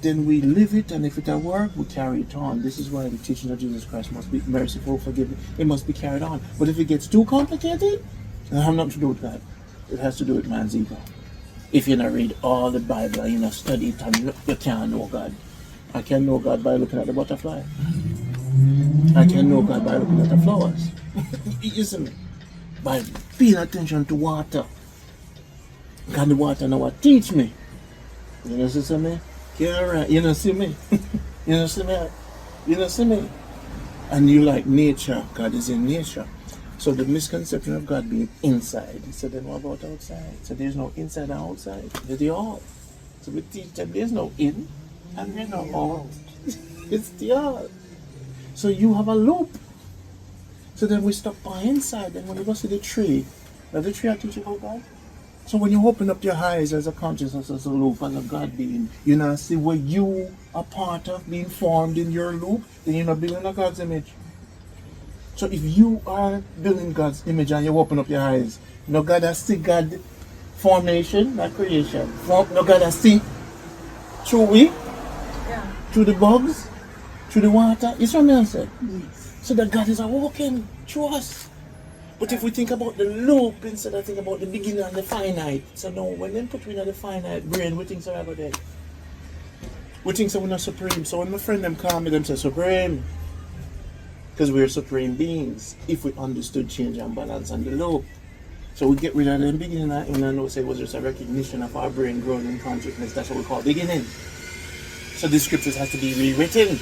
then we live it, and if it will work, we carry it on. This is why the teaching of Jesus Christ must be merciful, forgiving. It must be carried on. But if it gets too complicated, it has nothing to do with that. It has to do with man's ego. If you not read all the Bible and you not study it, and you can't know God. I can know God by looking at the butterfly. I can know God by looking at the flowers. Isn't it? By paying attention to water. Can the water know what teach me? You know see me? Yeah, right. You know see me? You know see me? You know see me? And you like nature. God is in nature. So the misconception of God being inside. So then what about outside? So there's no inside and outside. There's the all. So we teach them there's no in and there's no out. It's the all. So you have a loop. So then we stop by inside, and when you go see the tree, now the tree I teach you about God. So when you open up your eyes as a consciousness, as a loop, as a God being, you now see where you are part of being formed in your loop, then you're not building a God's image. So if you are building God's image and you open up your eyes, no God has see God formation, not creation. No God has see through we, through the bugs, through the water. You see what I'm saying? Yes. So that God is walking through us. But if we think about the loop instead of think about the beginning and the finite, so now when they put in the finite brain, we think so about that. We think so we're not supreme. So when my friend them call me, them say supreme. Because we're supreme beings if we understood change and balance and the loop. So we get rid of the beginning and I know say it was just a recognition of our brain growing in consciousness. That's what we call beginning. So the scriptures has to be rewritten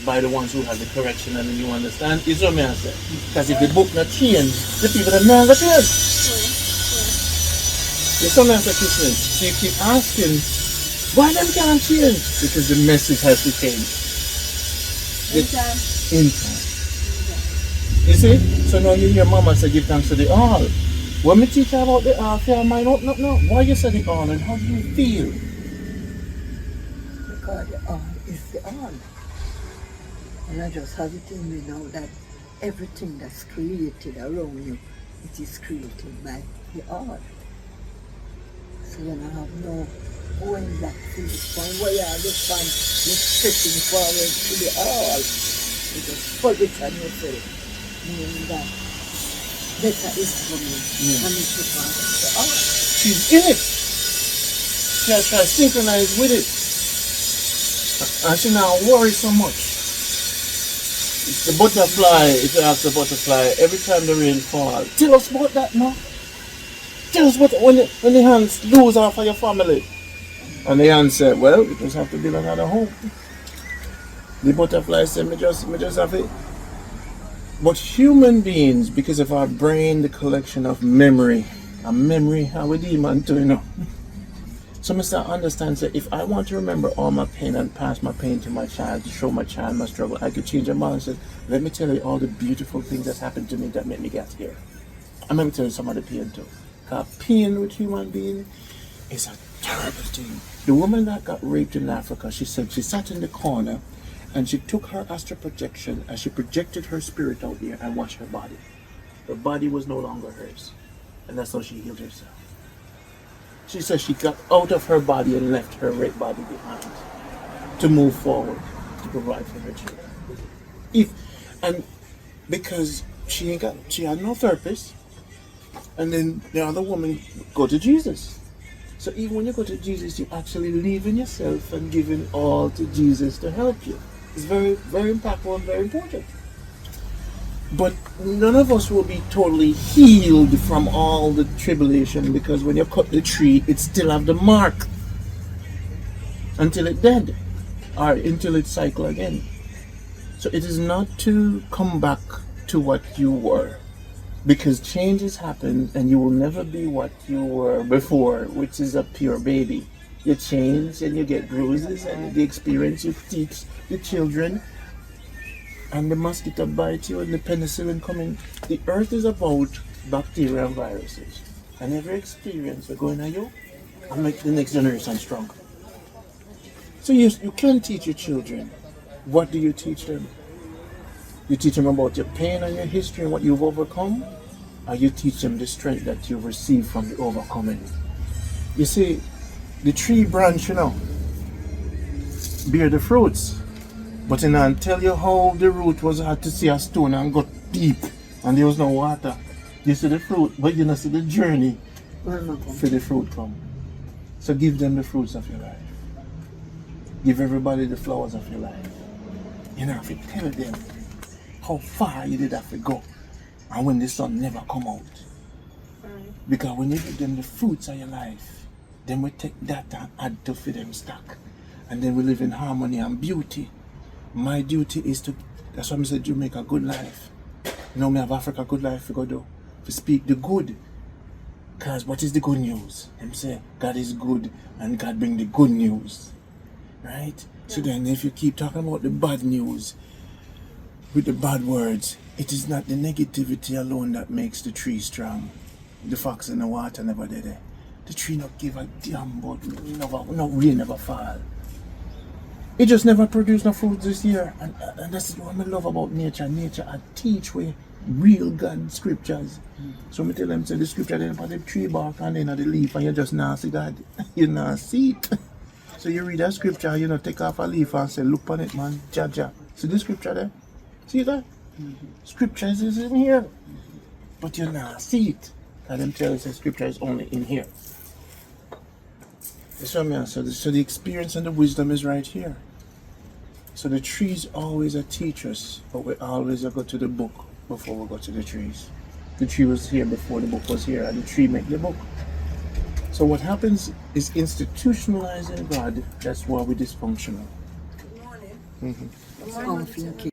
by the ones who have the correction and you understand. Is what I say. Because if the book not change, the people are not going to change. There's some answer Christian. So you keep asking, why them can't change? Because the message has to change. In time. You see? So now you hear mama say give thanks to the all. When we teach her about the all, fair mind open up now. Why you say the all and how do you feel? Because the all is the all. And I just have it in me now that everything that's created around you, it is created by the all. So then I have no going back to the point where you are the fan, you're stretching forward to the all. You just position yourself. Meaning that better is coming and it's the part of the all. She's in it. She has tried to synchronize with it. And she now worries so much. It's the butterfly, if you ask the butterfly, every time the rain falls. Tell us about that now. Tell us what when the hands lose half of your family. And the hand said, well, we just have to build another home. The butterfly said, me just have it. But human beings, because of our brain, the collection of memory, a memory, how we demon too, you know. So Mr. understands that if I want to remember all my pain and pass my pain to my child, to show my child my struggle, I could change your mind and say, let me tell you all the beautiful things that happened to me that made me get here. And let me tell you some of the pain too. Because pain with human being is a terrible thing. The woman that got raped in Africa, she said she sat in the corner and she took her astral projection and she projected her spirit out there and watched her body. Her body was no longer hers. And that's how she healed herself. She says she got out of her body and left her rape body behind to move forward, to provide for her children. Because she had no therapist, and then the other woman go to Jesus. So even when you go to Jesus, you actually leaving yourself and giving all to Jesus to help you. It's very, very impactful and very important. But none of us will be totally healed from all the tribulation, because when you cut the tree, it still have the mark until it's dead or until it cycle again. So it is not to come back to what you were, because changes happen and you will never be what you were before, which is a pure baby. You change and you get bruises, and the experience you teach the children, and the mosquito bite you and the penicillin coming. The earth is about bacteria and viruses. And every experience will go in you and make the next generation stronger. So you can teach your children. What do you teach them? You teach them about your pain and your history and what you've overcome? Or you teach them the strength that you've received from the overcoming? You see, the tree branch, bear the fruits. But I tell you how the root was hard to see a stone and got deep and there was no water. You see the fruit, but you don't see the journey for the fruit come. So give them the fruits of your life. Give everybody the flowers of your life. You know, if you tell them how far you did have to go and when the sun never come out. Because when you give them the fruits of your life, then we take that and add to feed them stock. And then we live in harmony and beauty. My duty is to, that's why I said Jamaica a good life. You know, me have Africa good life to go do. To speak the good. Because what is the good news? Them say God is good and God bring the good news. Right? Yeah. So then if you keep talking about the bad news with the bad words, it is not the negativity alone that makes the tree strong. The fox in the water never did it. The tree not give a damn but no rain never fall. It just never produced no fruit this year. And that's what I love about nature. Nature, I teach with real God scriptures. So I tell them, say the scripture then put the tree bark and then the leaf and you just not see God. You not see it. So you read that scripture, take off a leaf and say, look on it, man, Jaja. See the scripture there? See that? Scripture is in here. But you not see it. And them tell us the scripture is only in here. So the experience and the wisdom is right here. So the trees always teach us, but we always go to the book before we go to the trees. The tree was here before the book was here, and the tree make the book. So what happens is institutionalizing God. That's why we're dysfunctional. Good morning. Mm-hmm. Good morning.